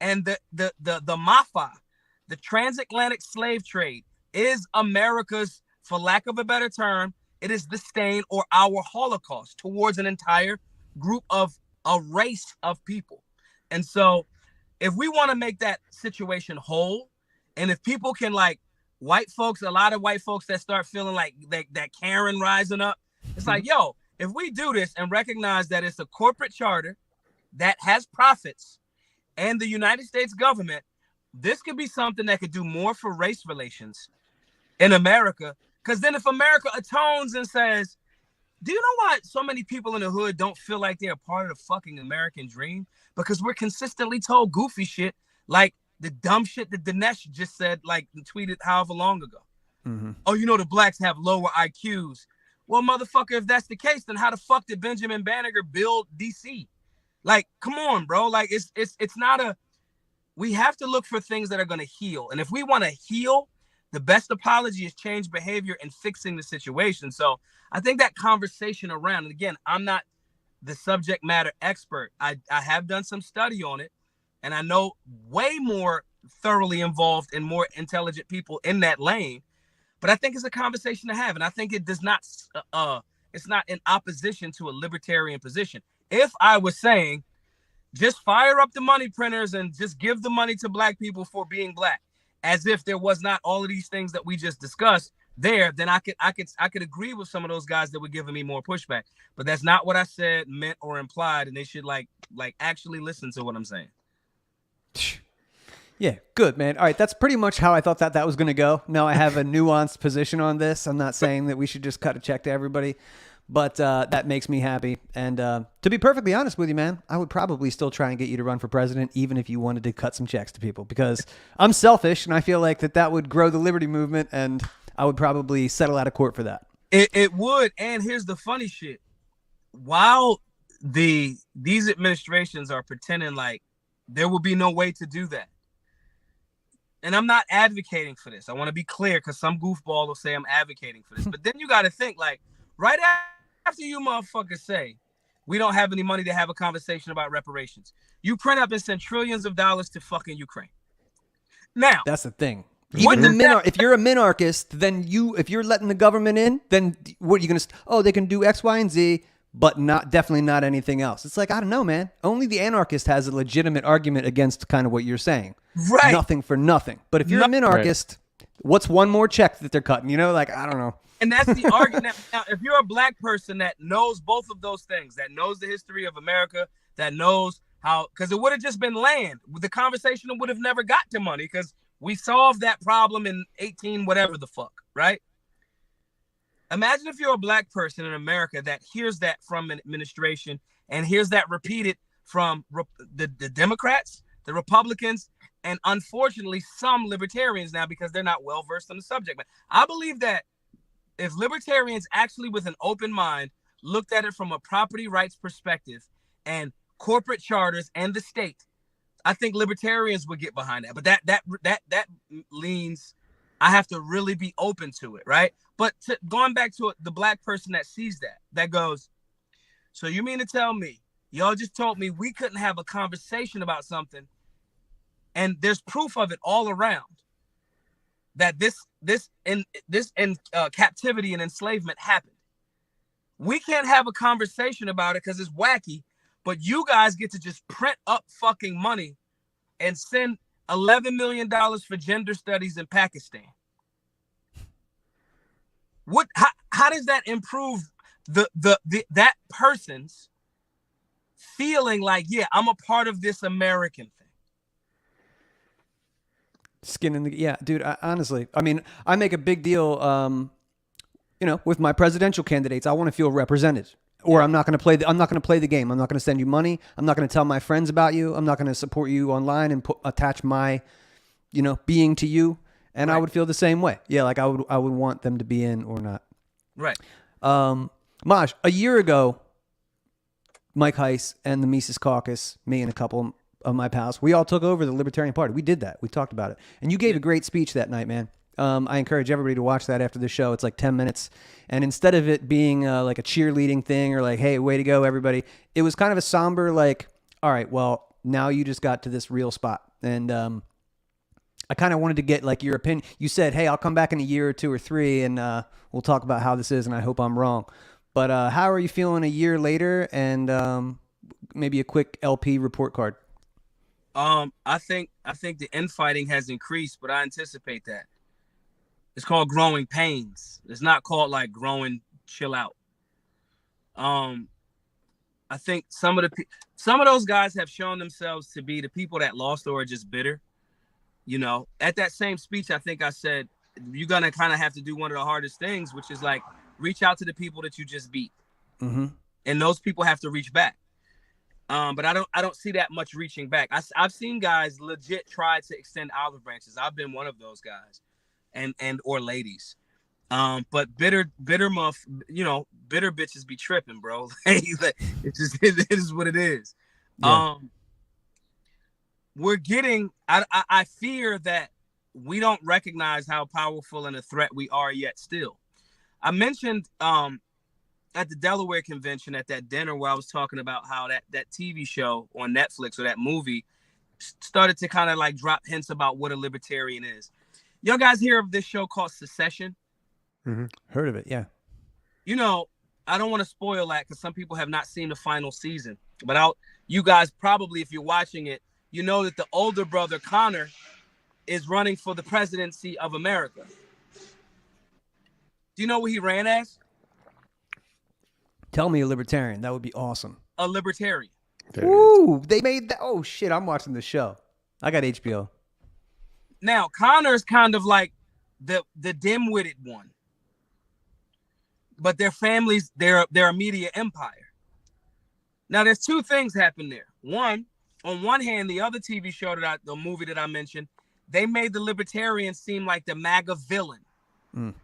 And the MAFA, the transatlantic slave trade, is America's, for lack of a better term, it is the stain or our Holocaust towards an entire group of a race of people. And so if we want to make that situation whole, and if people can, like, white folks, a lot of white folks that start feeling like that Karen rising up, it's like, yo, if we do this and recognize that it's a corporate charter that has profits and the United States government, this could be something that could do more for race relations in America. Because then if America atones and says, do you know why so many people in the hood don't feel like they're a part of the fucking American dream? Because we're consistently told goofy shit, like the dumb shit that Dinesh just said, like tweeted however long ago. Oh, the blacks have lower IQs. Well, motherfucker, if that's the case, then how the fuck did Benjamin Banneker build DC? Like, come on, bro. Like, it's not we have to look for things that are going to heal. And if we want to heal, the best apology is change behavior and fixing the situation. So I think that conversation around, and again, I'm not the subject matter expert. I have done some study on it, and I know way more thoroughly involved and more intelligent people in that lane. But I think it's a conversation to have, and I think it does not. It's not in opposition to a libertarian position. If I was saying, just fire up the money printers and just give the money to black people for being black, as if there was not all of these things that we just discussed there, then I could agree with some of those guys that were giving me more pushback. But that's not what I said, meant, or implied, and they should like actually listen to what I'm saying.
Yeah, good, man. All right, that's pretty much how I thought that was going to go. Now I have a nuanced position on this. I'm not saying that we should just cut a check to everybody, but that makes me happy. And to be perfectly honest with you, man, I would probably still try and get you to run for president, even if you wanted to cut some checks to people, because I'm selfish, and I feel like that would grow the liberty movement, and I would probably settle out of court for that.
It would. And here's the funny shit. While these administrations are pretending like there will be no way to do that, and I'm not advocating for this. I want to be clear, because some goofball will say I'm advocating for this. But then you got to think, like, right after you motherfuckers say we don't have any money to have a conversation about reparations, you print up and send trillions of dollars to fucking Ukraine. Now,
that's the thing. Even if you're a minarchist, then if you're letting the government in, then what are you going to? They can do X, Y, and Z, but definitely not anything else. It's like, I don't know, man. Only the anarchist has a legitimate argument against kind of what you're saying.
Right.
Nothing for nothing. But if you're a minarchist, what's one more check that they're cutting? Like, I don't know.
And that's the argument. Now, if you're a black person that knows both of those things, that knows the history of America, that knows how, because it would have just been land. The conversation would have never got to money, because we solved that problem in 18 whatever the fuck, right? Imagine if you're a black person in America that hears that from an administration and hears that repeated from the Democrats, the Republicans, and unfortunately some libertarians now, because they're not well versed on the subject. But I believe that if libertarians actually with an open mind looked at it from a property rights perspective and corporate charters and the state, I think libertarians would get behind that. But that leans, I have to really be open to it, right? But going back to the black person that sees that goes, so you mean to tell me, y'all just told me we couldn't have a conversation about something, and there's proof of it all around, that this in captivity and enslavement happened. We can't have a conversation about it because it's wacky, but you guys get to just print up fucking money and send $11 million for gender studies in Pakistan. How does that improve that person's feeling like, yeah, I'm a part of this American thing?
Skin in the, yeah, dude. Honestly, I mean, I make a big deal, with my presidential candidates. I want to feel represented, or I'm not going to play. I'm not going to play the game. I'm not going to send you money. I'm not going to tell my friends about you. I'm not going to support you online and attach my, being to you. And right. I would feel the same way. Yeah, like I would want them to be in or not.
Right.
Maj, a year ago, Mike Heiss and the Mises Caucus, me and a couple of my pals, we all took over the Libertarian Party. We did that. We talked about it. And you gave a great speech that night, man. I encourage everybody to watch that after the show. It's like 10 minutes. And instead of it being like a cheerleading thing or like, hey, way to go, everybody, it was kind of a somber, like, all right, well, now you just got to this real spot. And I kind of wanted to get like your opinion. You said, hey, I'll come back in a year or 2 or 3 and we'll talk about how this is. And I hope I'm wrong. But how are you feeling a year later? And maybe a quick LP report card.
I think the infighting has increased, but I anticipate that. It's called growing pains. It's not called like growing chill out. I think some of those guys have shown themselves to be the people that lost or are just bitter. At that same speech, I think I said, you're going to kind of have to do one of the hardest things, which is like reach out to the people that you just beat.
Mm-hmm.
And those people have to reach back. But I don't see that much reaching back. I've seen guys legit try to extend olive branches. I've been one of those guys and or ladies. But bitter bitches be tripping, bro. It is what it is.
Yeah.
We're getting, I fear that we don't recognize how powerful and a threat we are yet still. I mentioned at the Delaware convention at that dinner where I was talking about how that TV show on Netflix or that movie started to kind of like drop hints about what a libertarian is. Y'all guys hear of this show called Secession?
Mm-hmm.
Heard of it, yeah.
I don't want to spoil that because some people have not seen the final season. But you guys probably, if you're watching it, you know that the older brother, Connor, is running for the presidency of America. Do you know what he ran as?
Tell me a libertarian. That would be awesome.
A libertarian.
Ooh, they made that. Oh, shit. I'm watching the show. I got HBO.
Now, Connor's kind of like the dim-witted one. But their families, their immediate empire. Now, there's 2 things happen there. One, on one hand, the other TV show the movie that I mentioned, they made the libertarian seem like the MAGA villain.
Mm.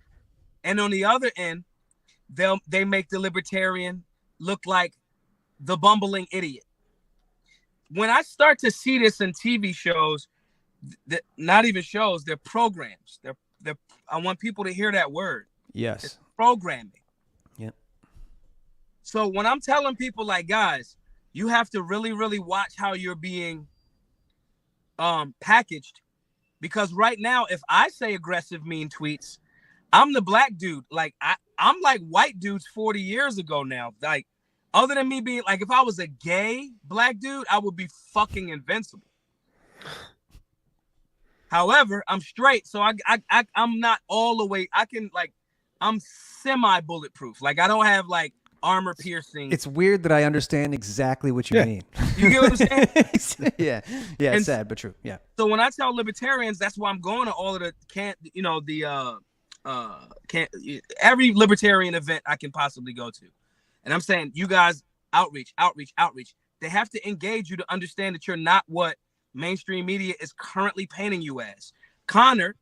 And on the other end, they make the libertarian look like the bumbling idiot. When I start to see this in TV shows, not even shows, they're programs. I want people to hear that word.
Yes.
It's programming.
Yep.
So when I'm telling people like, guys, you have to really, really watch how you're being packaged, because right now, if I say aggressive, mean tweets, I'm the black dude. Like I'm like white dudes 40 years ago now. Like, other than me being like, if I was a gay black dude, I would be fucking invincible. However, I'm straight, so I'm not all the way. I'm semi bulletproof. Like, I don't have like armor piercing.
It's weird that I understand exactly what you mean.
You get what I'm saying?
Yeah. It's sad but true. Yeah.
So when I tell libertarians, that's why I'm going to all of the every libertarian event I can possibly go to, and I'm saying, you guys, outreach. They have to engage you to understand that you're not what mainstream media is currently painting you as. Connor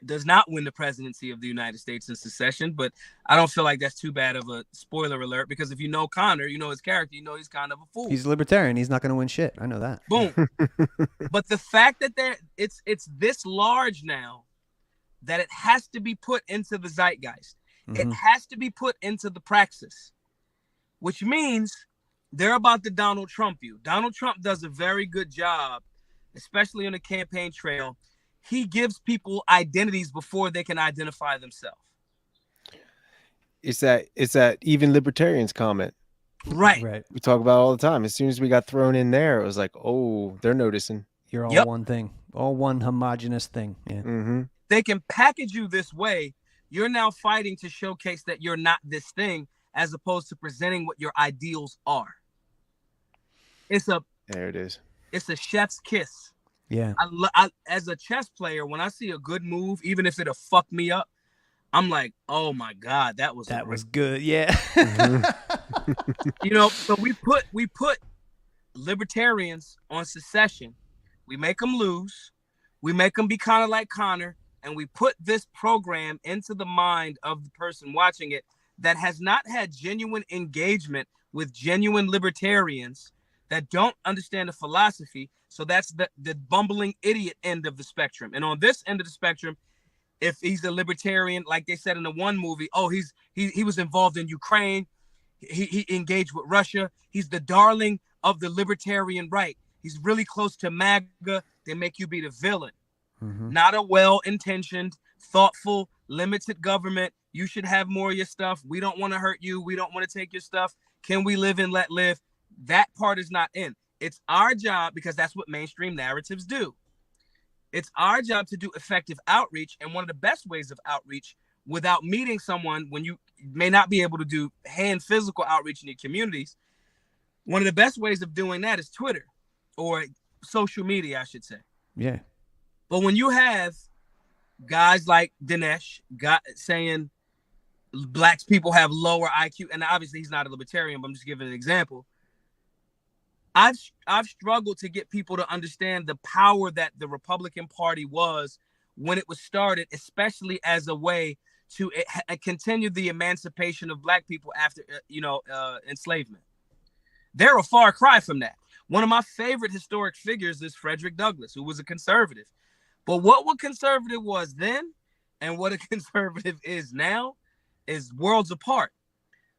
does not win the presidency of the United States in secession, but I don't feel like that's too bad of a spoiler alert, because if you know Connor, you know his character, you know he's kind of a fool.
He's a libertarian. He's not going to win shit. I know that.
Boom. But the fact that it's this large now, that it has to be put into the zeitgeist. Mm-hmm. It has to be put into the praxis, which means they're about to Donald Trump you. Donald Trump does a very good job, especially on the campaign trail. He gives people identities before they can identify themselves.
it's that even libertarians comment.
Right.
We talk about it all the time. As soon as we got thrown in there, it was like, oh, they're noticing.
You're all
Yep.
one thing, all one homogenous thing. Yeah.
Mm-hmm.
They can package you this way. You're now fighting to showcase that you're not this thing, as opposed to presenting what your ideals are.
There it is.
It's a chef's kiss.
Yeah.
I as a chess player, when I see a good move, even if it'll fuck me up, I'm like, oh my God, that was
good. Yeah.
you know. So we put libertarians on secession. We make them lose. We make them be kind of like Connor, and we put this program into the mind of the person watching it that has not had genuine engagement with genuine libertarians that don't understand the philosophy. So that's the bumbling idiot end of the spectrum. And on this end of the spectrum, if he's a libertarian, like they said in the one movie, oh, he was involved in Ukraine, he engaged with Russia, he's the darling of the libertarian right, he's really close to MAGA, they make you be the villain.
Mm-hmm.
Not a well-intentioned, thoughtful, limited government. You should have more of your stuff. We don't want to hurt you. We don't want to take your stuff. Can we live and let live? That part is not in. It's our job, because that's what mainstream narratives do. It's our job to do effective outreach. And one of the best ways of outreach without meeting someone, when you may not be able to do hand physical outreach in your communities, one of the best ways of doing that is Twitter, or social media, I should say.
Yeah.
But when you have guys like Dinesh saying black people have lower IQ, and obviously he's not a libertarian, but I'm just giving an example. I've struggled to get people to understand the power that the Republican Party was when it was started, especially as a way to continue the emancipation of black people after enslavement. They're a far cry from that. One of my favorite historic figures is Frederick Douglass, who was a conservative. But what a conservative was then and what a conservative is now is worlds apart.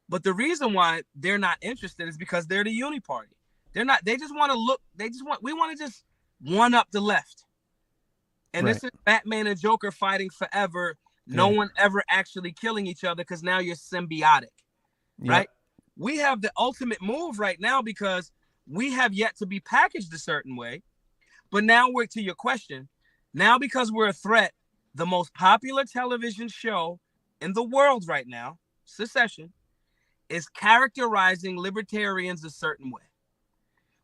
But the reason why they're not interested is because they're the uni party. They're not, they just want to look, we want to just one up the left. And This is Batman and Joker fighting forever. No one ever actually killing each other, because now you're symbiotic, right? We have the ultimate move right now because we have yet to be packaged a certain way. But now we're to your question. Now, because we're a threat, the most popular television show in the world right now, Secession, is characterizing libertarians a certain way.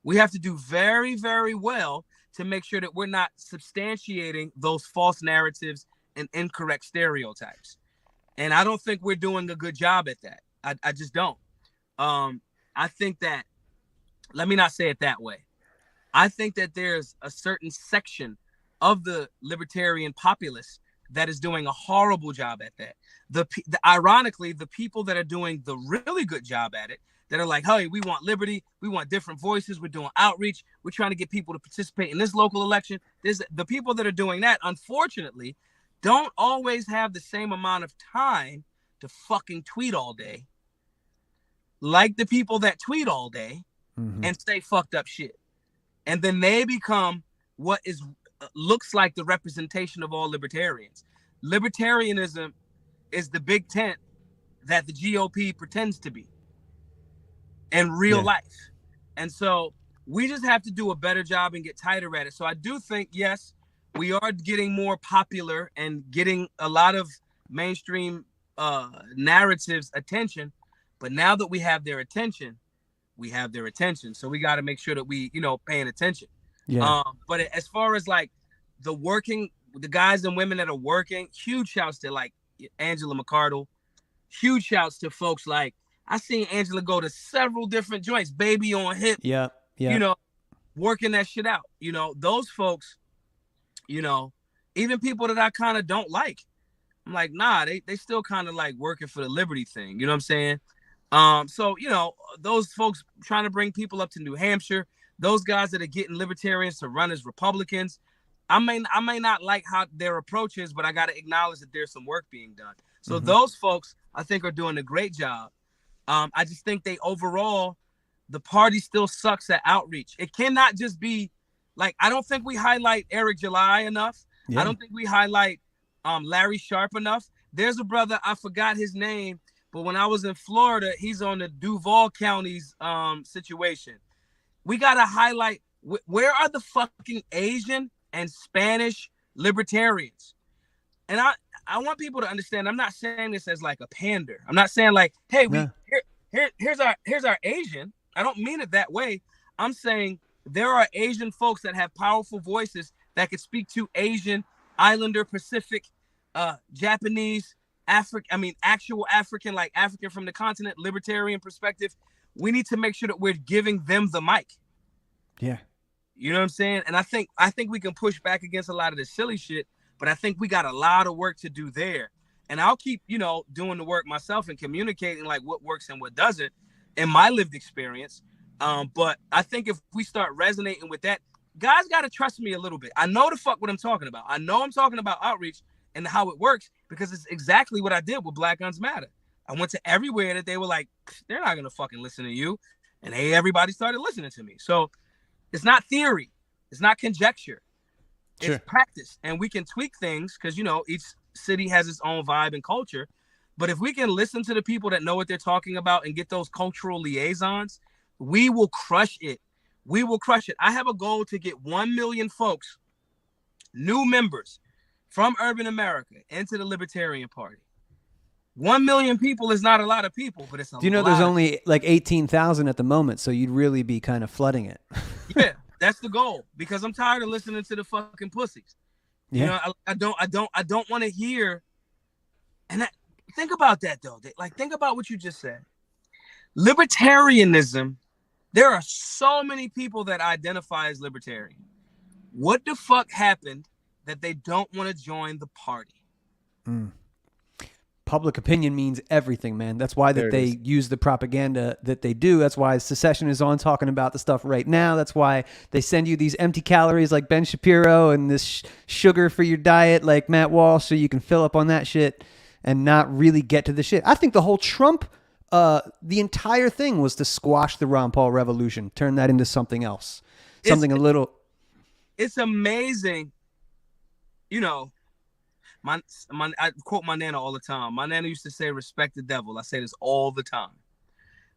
We have to do very, very well to make sure that we're not substantiating those false narratives and incorrect stereotypes. And I don't think we're doing a good job at that. I just don't. I think that, let me not say it that way. I think that there's a certain section of the libertarian populace that is doing a horrible job at that. Ironically, the people that are doing the really good job at it, that are like, hey, we want liberty, we want different voices, we're doing outreach, we're trying to get people to participate in this local election. The people that are doing that, unfortunately, don't always have the same amount of time to fucking tweet all day, like the people that tweet all day and say fucked up shit. And then they become what looks like the representation of all libertarians. Libertarianism is the big tent that the GOP pretends to be in real life. And so we just have to do a better job and get tighter at it. So I do think, yes, we are getting more popular and getting a lot of mainstream narratives attention. But now that we have their attention, So we got to make sure that we, paying attention. Yeah. But as far as like the guys and women that are working, huge shouts to like Angela McCardle, huge shouts to folks like, I seen Angela go to several different joints, baby on hip, working that shit out. Those folks, even people that I kind of don't like, I'm like, nah, they still kind of like working for the liberty thing. You know what I'm saying? So, those folks trying to bring people up to New Hampshire, those guys that are getting libertarians to run as Republicans, I may not like how their approach is, but I got to acknowledge that there's some work being done. So those folks, I think, are doing a great job. I just think overall, the party still sucks at outreach. It cannot just be like, I don't think we highlight Eric July enough. Yeah. I don't think we highlight Larry Sharp enough. There's a brother, I forgot his name, But when I was in Florida, he's on the Duval County's situation. We got to highlight where are the fucking Asian and Spanish libertarians? And I want people to understand, I'm not saying this as like a pander. I'm not saying like, hey, here's our Asian. I don't mean it that way. I'm saying there are Asian folks that have powerful voices that could speak to Asian, Islander, Pacific, Japanese, actual African, like African from the continent, libertarian perspective. We need to make sure that we're giving them the mic.
Yeah.
You know what I'm saying? And I think we can push back against a lot of the silly shit, but I think we got a lot of work to do there. And I'll keep, doing the work myself and communicating like what works and what doesn't in my lived experience. But I think if we start resonating with that, guys got to trust me a little bit. I know the fuck what I'm talking about. I know I'm talking about outreach and how it works because it's exactly what I did with Black Guns Matter. I went to everywhere that they were like, they're not going to fucking listen to you. And hey, everybody started listening to me. So it's not theory. It's not conjecture.
Sure.
It's practice. And we can tweak things because, each city has its own vibe and culture. But if we can listen to the people that know what they're talking about and get those cultural liaisons, we will crush it. We will crush it. I have a goal to get 1 million folks, new members from urban America into the Libertarian Party. 1 million people is not a lot of people, but it's a lot.
Do you know there's only like 18,000 at the moment, so you'd really be kind of flooding it.
Yeah, that's the goal because I'm tired of listening to the fucking pussies.
Yeah.
I don't want to hear. And think about that though. Like, think about what you just said. Libertarianism. There are so many people that identify as libertarian. What the fuck happened that they don't want to join the party?
Public opinion means everything, man. That's why they use the propaganda that they do. That's why Secession is on talking about the stuff right now. That's why they send you these empty calories like Ben Shapiro and this sugar for your diet like Matt Walsh so you can fill up on that shit and not really get to the shit. I think the whole Trump, the entire thing was to squash the Ron Paul revolution, turn that into something else, something a little.
It's amazing, I quote my nana all the time. My nana used to say, respect the devil. I say this all the time.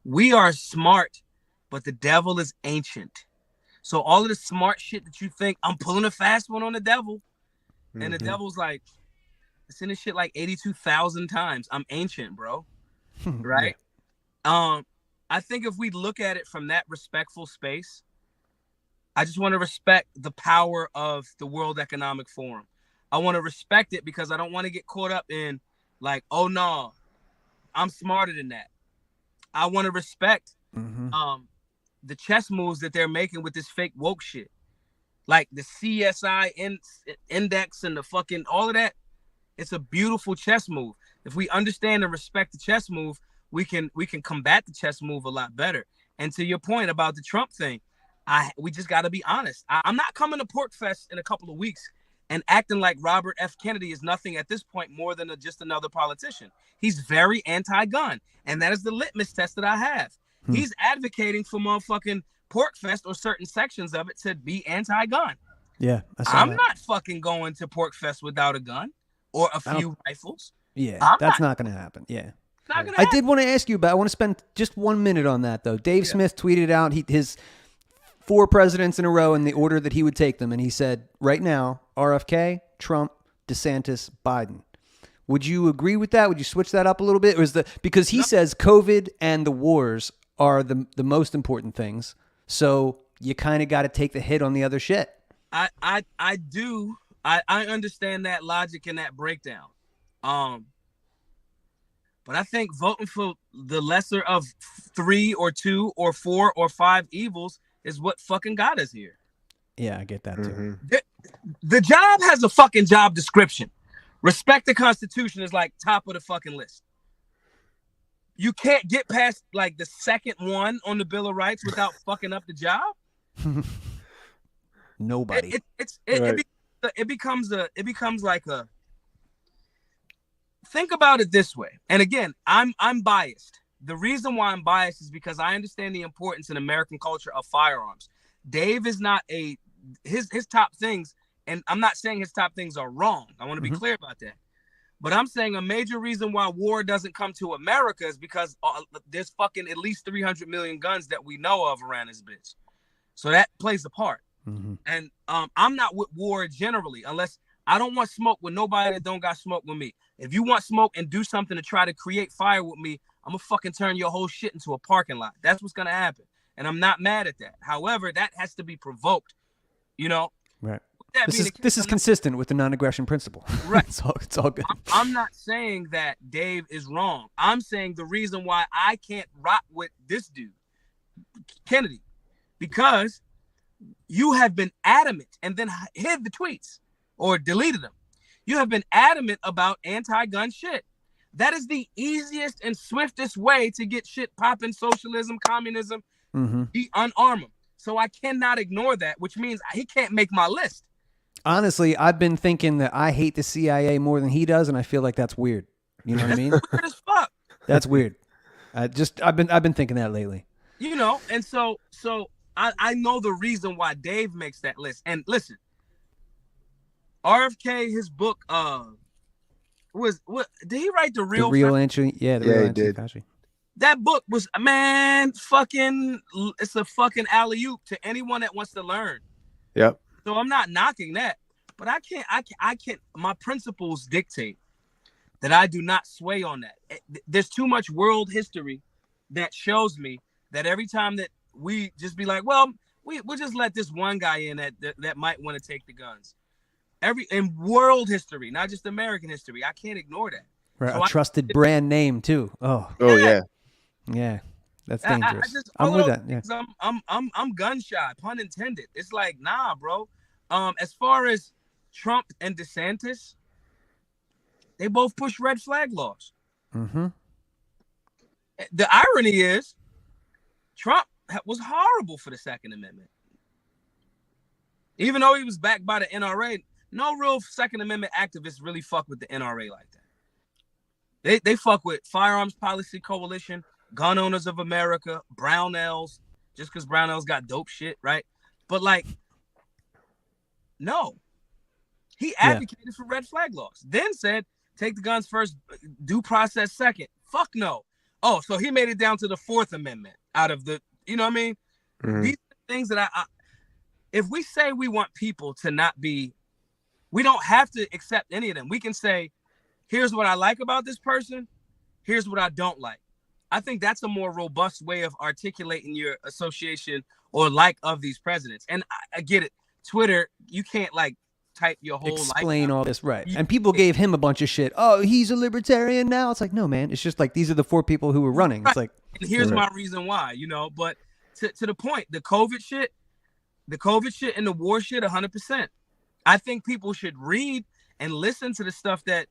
We are smart, but the devil is ancient. So all of the smart shit that you think, I'm pulling a fast one on the devil. And the devil's like, I've seen this shit like 82,000 times. I'm ancient, bro. Right? Yeah. I think if we look at it from that respectful space, I just want to respect the power of the World Economic Forum. I want to respect it because I don't want to get caught up in like, oh no, I'm smarter than that. I want to respect the chess moves that they're making with this fake woke shit. Like the CSI index and the fucking all of that. It's a beautiful chess move. If we understand and respect the chess move, we can combat the chess move a lot better. And to your point about the Trump thing, we just got to be honest. I'm not coming to Porkfest in a couple of weeks and acting like Robert F. Kennedy is nothing at this point more than just another politician. He's very anti-gun, and that is the litmus test that I have. He's advocating for motherfucking Porkfest or certain sections of it to be anti-gun.
Yeah,
I'm not fucking going to Porkfest without a gun or a few rifles.
Yeah, that's not going to happen. Yeah. I did want to ask you about, I want to spend just 1 minute on that, though. Dave Smith tweeted out his 4 presidents in a row in the order that he would take them. And he said, right now, RFK, Trump, DeSantis, Biden. Would you agree with that? Would you switch that up a little bit? Because he says COVID and the wars are the most important things. So you kind of got to take the hit on the other shit.
I do. I understand that logic and that breakdown. But I think voting for the lesser of 3 or 2 or 4 or 5 evils is what fucking got us here.
Yeah, I get that too.
The job has a fucking job description. Respect the Constitution is like top of the fucking list. You can't get past like the second one on the Bill of Rights without fucking up the job.
Nobody.
It becomes like a. Think about it this way. And again, I'm biased. The reason why I'm biased is because I understand the importance in American culture of firearms. Dave is not his top things, and I'm not saying his top things are wrong. I want to be clear about that. But I'm saying a major reason why war doesn't come to America is because there's fucking at least 300 million guns that we know of around this bitch. So that plays a part.
Mm-hmm.
And I'm not with war generally, unless I don't want smoke with nobody that don't got smoke with me. If you want smoke and do something to try to create fire with me, I'm gonna fucking turn your whole shit into a parking lot. That's what's gonna happen. And I'm not mad at that. However, that has to be provoked, you know?
Right. This is consistent with the non-aggression principle.
Right.
It's all good.
I'm not saying that Dave is wrong. I'm saying the reason why I can't rock with this dude, Kennedy, because you have been adamant and then hid the tweets or deleted them. You have been adamant about anti-gun shit. That is the easiest and swiftest way to get shit popping, socialism, communism, unarm them. So I cannot ignore that, which means he can't make my list.
Honestly, I've been thinking that I hate the CIA more than he does, and I feel like that's weird. You know what I mean?
Weird as fuck.
That's weird. I've been thinking that lately.
You know, and so I know the reason why Dave makes that list. And listen, RFK, his book, was what did he write? The real
entry? Yeah,
he did.
That book was, man, fucking, it's a fucking alley-oop to anyone that wants to learn.
Yep.
So I'm not knocking that, but I can't, my principles dictate that I do not sway on that. There's too much world history that shows me that every time that we just be like, well, we'll just let this one guy in that might want to take the guns. In world history, not just American history, I can't ignore that.
Right, so trusted brand name too. Oh
yeah.
Yeah, that's dangerous. I'm with that. Yeah.
I'm gun shy, pun intended. It's like, nah, bro. As far as Trump and DeSantis, they both push red flag laws.
Mm-hmm.
The irony is, Trump was horrible for the Second Amendment. Even though he was backed by the NRA, no real Second Amendment activists really fuck with the NRA like that. They fuck with Firearms Policy Coalition, Gun Owners of America, Brownells, just because Brownells got dope shit, right? But like, no. He advocated for red flag laws. Then said, take the guns first, due process second. Fuck no. Oh, so he made it down to the Fourth Amendment out of the, you know what I mean? Mm-hmm. These are things that I if we say we want people to not be, we don't have to accept any of them. We can say, here's what I like about this person. Here's what I don't like. I think that's a more robust way of articulating your association or like of these presidents. And I get it. Twitter, you can't like type your whole
explain all this, right? And people gave him a bunch of shit. Oh, he's a libertarian now. It's like, no, man. It's just like these are the four people who were running. It's like,
and here's my reason why, you know. But to the point, the COVID shit and the war shit, 100%. I think people should read and listen to the stuff that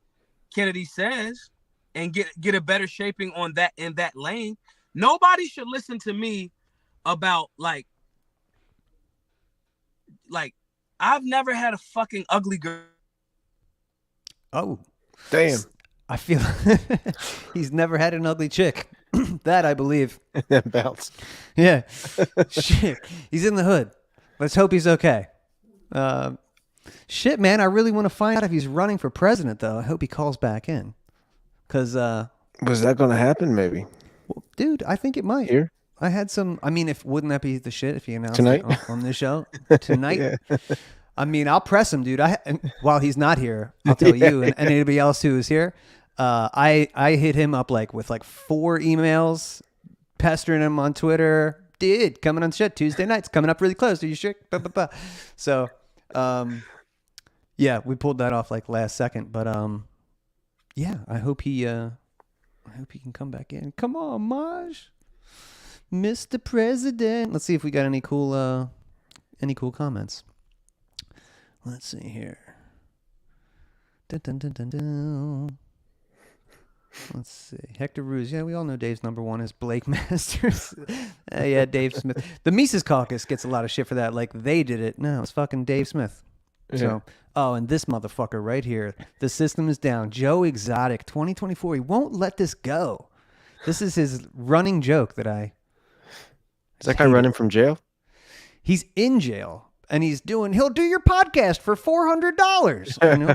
Kennedy says and get a better shaping on that in that lane. Nobody should listen to me about like I've never had a fucking ugly girl.
Oh,
damn.
I feel he's never had an ugly chick. That I believe.
Bounce.
Yeah. Shit. He's in the hood. Let's hope he's okay. Shit, man. I really want to find out if he's running for president, though. I hope he calls back in. Because
was that going to happen? Maybe.
Well, dude, I think it might.
Here.
I had some. I mean, wouldn't that be the shit if he announced
tonight
it on this show tonight?
Yeah.
I mean, I'll press him, dude. While he's not here, I'll tell you and anybody else who is here. I hit him up with 4 emails, pestering him on Twitter. Dude, coming on shit Tuesday nights, coming up really close. Are you sure? Blah, blah, blah. So, yeah, we pulled that off last second, but yeah, I hope he can come back in. Come on, Maj, Mr. President. Let's see if we got any cool comments. Let's see here. Dun, dun, dun, dun, dun. Let's see. Hector Ruse. Yeah, we all know Dave's number one is Blake Masters. Yeah, Dave Smith. The Mises Caucus gets a lot of shit for that. They did it. No, it's fucking Dave Smith. Yeah. So, and this motherfucker right here. The system is down. Joe Exotic, 2024. He won't let this go. This is his running joke that I...
Is that guy running from jail?
He's in jail. And he'll do your podcast for $400. You know?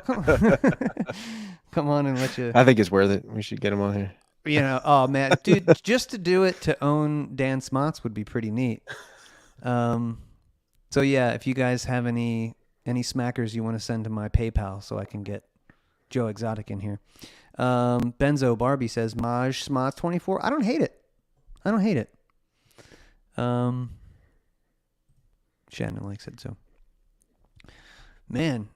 come on and let you.
I think it's worth it. We should get him on here.
You know, oh man, dude, just to do it to own Dan Smots would be pretty neat. So yeah, if you guys have any smackers you want to send to my PayPal so I can get Joe Exotic in here. Benzo Barbie says Maj Smots 24. I don't hate it. Shannon likes it, so. Man,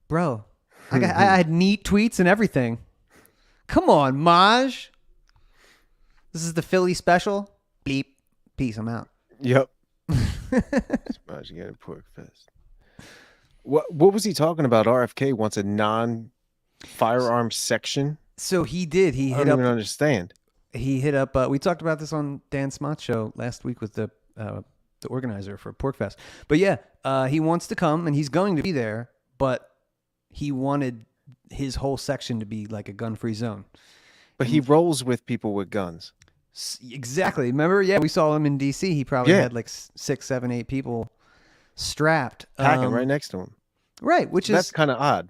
bro, I had neat tweets and everything. Come on, Maj. This is the Philly special. Bleep. Peace. I'm out.
Yep. Maj getting pork fest. What was he talking about? RFK wants a non-firearm section.
So he did.
I don't even understand.
He hit up. We talked about this on Dan Smott's show last week with the organizer for Porkfest. But yeah, he wants to come and he's going to be there. But he wanted his whole section to be like a gun-free zone.
But he rolls with people with guns.
Exactly. Remember? Yeah, we saw him in D.C. He probably had like 6, 7, 8 people strapped,
packing right next to him.
Right, which
that's kind of odd.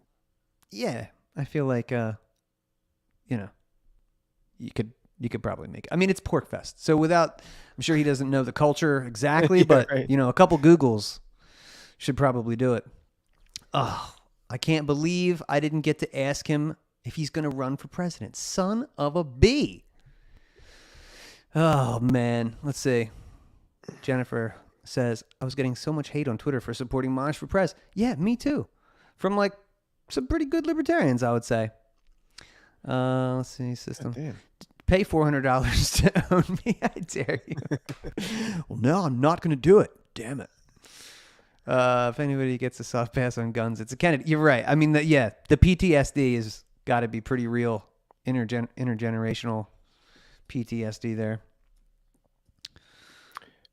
Yeah, I feel like you could probably make it. I mean, it's Porkfest, so I'm sure he doesn't know the culture exactly, but right. A couple Googles should probably do it. Oh, I can't believe I didn't get to ask him if he's going to run for president. Son of a B. Oh man, let's see. Jennifer says, I was getting so much hate on Twitter for supporting Maj for prez. Yeah, me too. From like some pretty good libertarians, I would say. Let's see, system. Pay $400 to own me. I dare you. Well, no, I'm not going to do it. Damn it. If anybody gets a soft pass on guns, it's a candidate. You're right. I mean, the PTSD has got to be pretty real. Intergenerational PTSD there.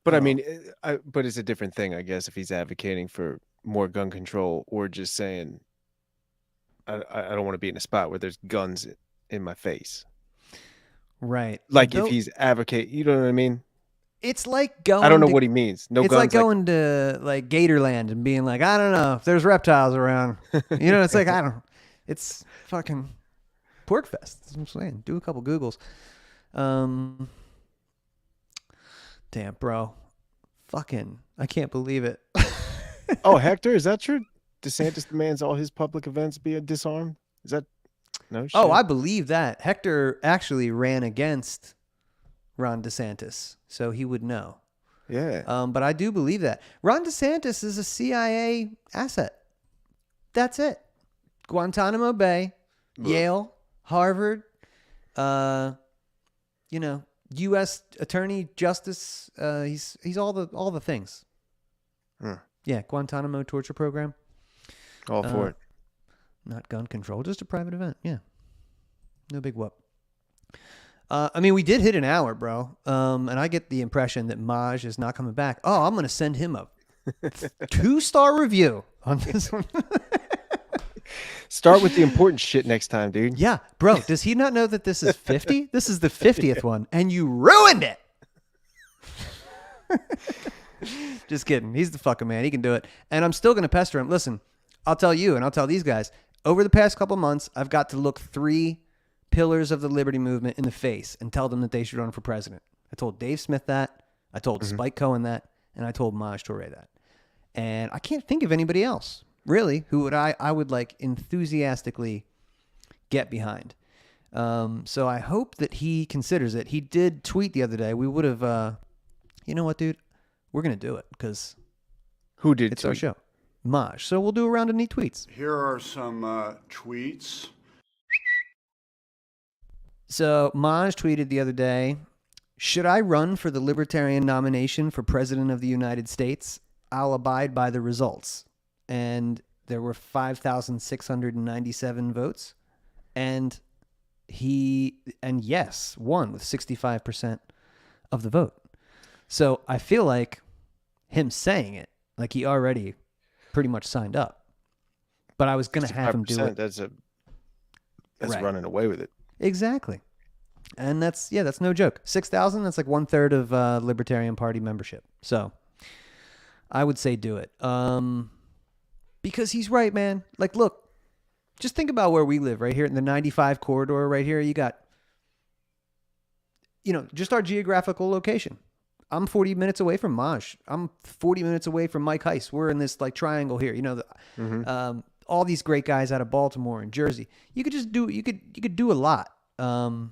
But I mean, but it's a different thing, I guess, if he's advocating for more gun control or just saying, I don't want to be in a spot where there's guns in my face.
Right.
Like if he's advocating, you know what I mean?
It's like going.
I don't know what he means. No,
it's
guns,
like going to like Gatorland and being like, I don't know if there's reptiles around. It's like It's fucking Porkfest. That's what I'm saying. Do a couple Googles. Damn, bro. Fucking, I can't believe it.
Oh, Hector, is that true? DeSantis demands all his public events be disarmed? Is that no shit?
Oh, I believe that. Hector actually ran against Ron DeSantis, so he would know.
Yeah.
But I do believe that. Ron DeSantis is a CIA asset. That's it. Guantanamo Bay, Yale, Harvard, U.S. Attorney Justice. He's all the things. Yeah, Guantanamo torture program.
All for it.
Not gun control, just a private event. Yeah, no big whoop. I mean, we did hit an hour, bro. And I get the impression that Maj is not coming back. Oh, I'm gonna send him a 2-star review on this one.
Start with the important shit next time, dude.
Yeah, bro. Does he not know that this is 50? This is the 50th one, and you ruined it. Just kidding. He's the fucking man. He can do it. And I'm still going to pester him. Listen, I'll tell you, and I'll tell these guys, over the past couple months, I've got to look 3 pillars of the liberty movement in the face and tell them that they should run for president. I told Dave Smith that. I told Spike Cohen that. And I told Maj Toure that. And I can't think of anybody else, really, who I would like enthusiastically get behind. So I hope that he considers it. He did tweet the other day. We would have, you know what, dude? We're going to do it because
who did
it's tweet? Our show. Maj. So we'll do a round of neat tweets.
Here are some tweets.
So Maj tweeted the other day, should I run for the Libertarian nomination for President of the United States? I'll abide by the results. And there were 5,697 votes. And yes, won with 65% of the vote. So I feel like him saying it, like he already pretty much signed up. But I was going to have him do it.
That's
right.
Running away with it.
Exactly. And that's no joke. 6,000, that's like 1/3 of Libertarian Party membership. So I would say do it. Because he's right, man. Like, look, just think about where we live right here in the 95 corridor right here. You got, just our geographical location. I'm 40 minutes away from Maj. I'm 40 minutes away from Mike Heiss. We're in this like triangle here. All these great guys out of Baltimore and Jersey. You could just do. You could do a lot. And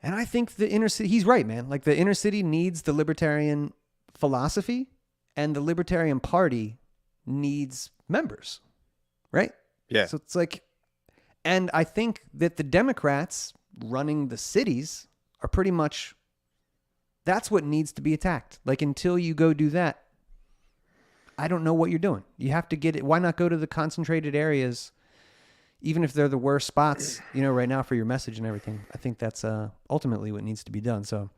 I think the inner city. He's right, man. Like the inner city needs the libertarian philosophy, and the Libertarian Party needs members, right?
Yeah.
So it's like, and I think that the Democrats running the cities are pretty much. That's what needs to be attacked. Like until you go do that, I don't know what you're doing. You have to get it. Why not go to the concentrated areas, even if they're the worst spots, right now for your message and everything? I think that's ultimately what needs to be done. So,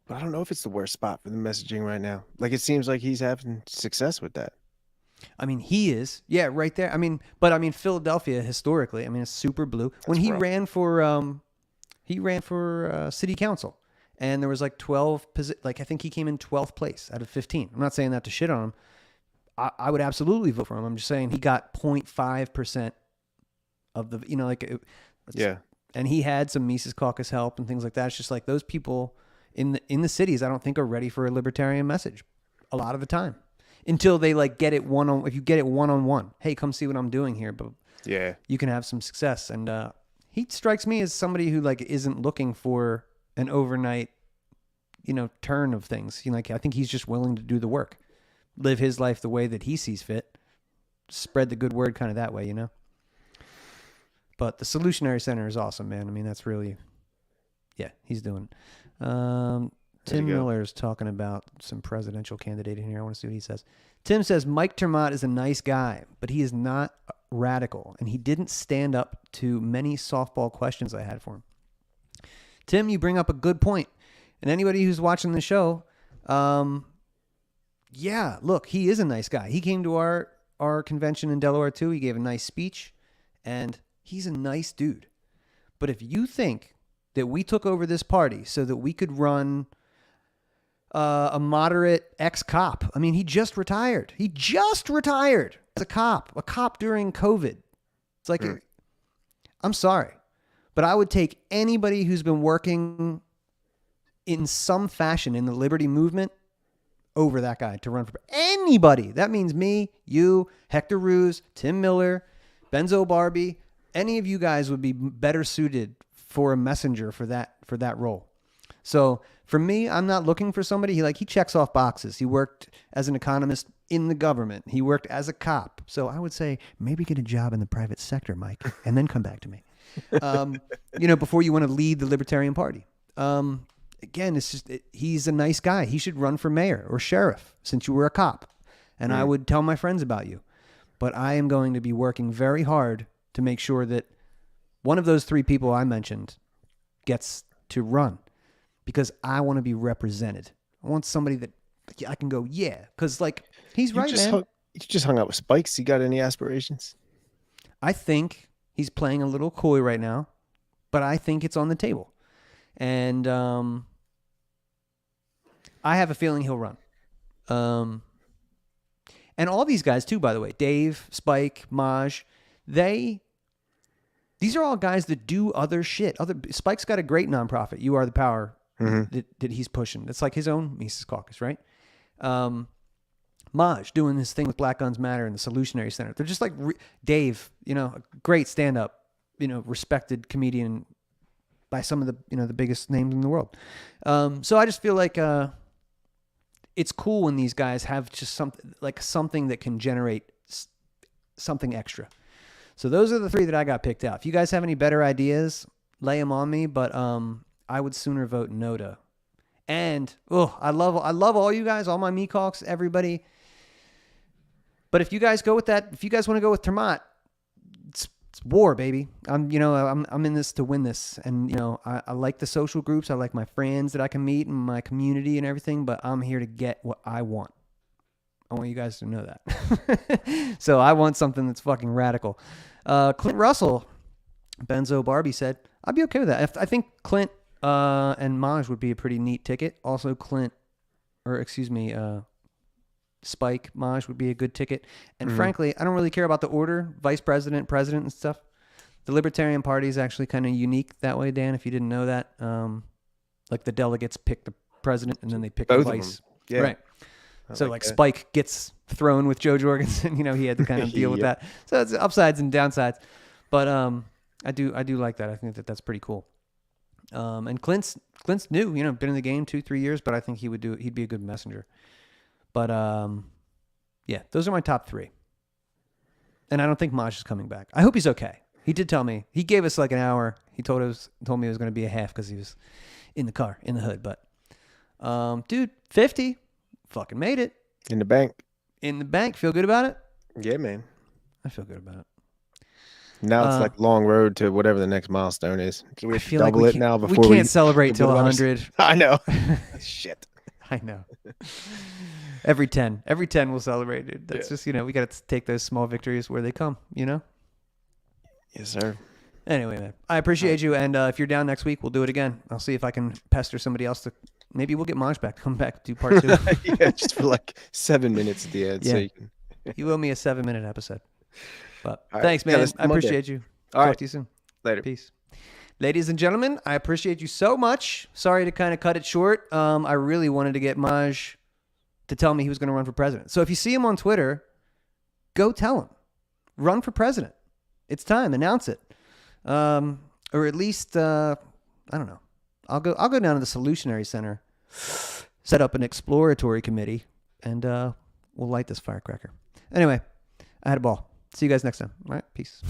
but I don't know if it's the worst spot for the messaging right now. Like it seems like he's having success with that.
I mean, he is. Yeah, right there. I mean, Philadelphia historically, it's super blue. When he ran for city council. And there was like 12, I think he came in 12th place out of 15. I'm not saying that to shit on him. I would absolutely vote for him. I'm just saying he got 0.5% of the,
yeah.
And he had some Mises Caucus help and things like that. It's just like those people in the cities, I don't think are ready for a libertarian message a lot of the time until they like get it if you get it one-on-one, hey, come see what I'm doing here. But
yeah,
you can have some success. And he strikes me as somebody who like isn't looking for an overnight, turn of things. I think he's just willing to do the work, live his life the way that he sees fit, spread the good word kind of that way, But the Solutionary Center is awesome, man. That's really, yeah, he's doing it. Tim Miller is talking about some presidential candidate in here. I want to see what he says. Tim says, Mike Toure is a nice guy, but he is not radical, and he didn't stand up to many softball questions I had for him. Tim, you bring up a good point. And anybody who's watching the show, yeah, look, he is a nice guy. He came to our convention in Delaware too. He gave a nice speech, and he's a nice dude. But if you think that we took over this party so that we could run a moderate ex-cop, he just retired. He just retired as a cop during COVID. It's like, I'm sorry. But I would take anybody who's been working in some fashion in the liberty movement over that guy to run for anybody. That means me, you, Hector Ruse, Tim Miller, Benzo Barbie. Any of you guys would be better suited for a messenger for that role. So for me, I'm not looking for somebody. He checks off boxes. He worked as an economist in the government. He worked as a cop. So I would say maybe get a job in the private sector, Mike, and then come back to me. Before you want to lead the Libertarian Party. Again, it's just, he's a nice guy. He should run for mayor or sheriff since you were a cop. And I would tell my friends about you. But I am going to be working very hard to make sure that one of those three people I mentioned gets to run because I want to be represented. I want somebody that I can go, yeah, because he's right, man.
You just hung out with Spikes. You got any aspirations?
I think he's playing a little coy right now, but I think it's on the table. And I have a feeling he'll run. And all these guys too, by the way, Dave, Spike, Maj, these are all guys that do other shit. Spike's got a great nonprofit, You Are the Power, that he's pushing. It's like his own Mises Caucus, right? Maj doing this thing with Black Guns Matter and the Solutionary Center. They're just like Dave, a great stand-up, respected comedian by some of the, the biggest names in the world. So I just feel like it's cool when these guys have just something that can generate something extra. So those are the three that I got picked out. If you guys have any better ideas, lay them on me. But I would sooner vote no to. And I love all you guys, all my Meekalks, everybody. But if you guys go with that, if you guys want to go with Termot, it's war, baby. I'm in this to win this, and I like the social groups. I like my friends that I can meet and my community and everything. But I'm here to get what I want. I want you guys to know that. So I want something that's fucking radical. Clint Russell, Benzo Barbie said, I'd be okay with that. I think Clint and Maj would be a pretty neat ticket. Also, Spike, Maj would be a good ticket. And frankly, I don't really care about the order, vice president, president, and stuff. The Libertarian Party is actually kind of unique that way, Dan, if you didn't know that. Like the delegates pick the president and then they pick
Both
the
of
vice.
them. Yeah.
Right. So like
that.
Spike gets thrown with Joe Jorgensen, he had to kind of deal with that. So it's upsides and downsides. But I do like that. I think that's pretty cool. And Clint's new, been in the game 2-3 years, but I think he'd be a good messenger. But yeah, those are my top 3. And I don't think Maj is coming back. I hope he's okay. He did tell me. He gave us like an hour. He told me it was going to be a half because he was in the car, in the hood. But dude, 50, fucking made it.
In the bank.
In the bank. Feel good about it?
Yeah, man.
I feel good about it.
Now it's like long road to whatever the next milestone is. So we
I feel
double
like
it now
we
before
can't celebrate till 100.
I know. Shit.
I know. Every 10 we'll celebrate it. That's just, we got to take those small victories where they come,
Yes, sir.
Anyway, man, I appreciate you. And if you're down next week, we'll do it again. I'll see if I can pester somebody else maybe we'll get Maj back, come back, do part 2.
Yeah, just for like 7 minutes at the end.
Yeah.
So you can...
You owe me a 7-minute episode. But
right.
thanks, man.
Yeah,
I appreciate you.
All
Talk
right.
to you soon.
Later.
Peace. Ladies and gentlemen, I appreciate you so much. Sorry to kind of cut it short. I really wanted to get Maj to tell me he was going to run for president. So if you see him on Twitter, go tell him. Run for president. It's time. Announce it. Or at least, I don't know. I'll go down to the Solutionary Center, set up an exploratory committee, and we'll light this firecracker. Anyway, I had a ball. See you guys next time. All right. Peace.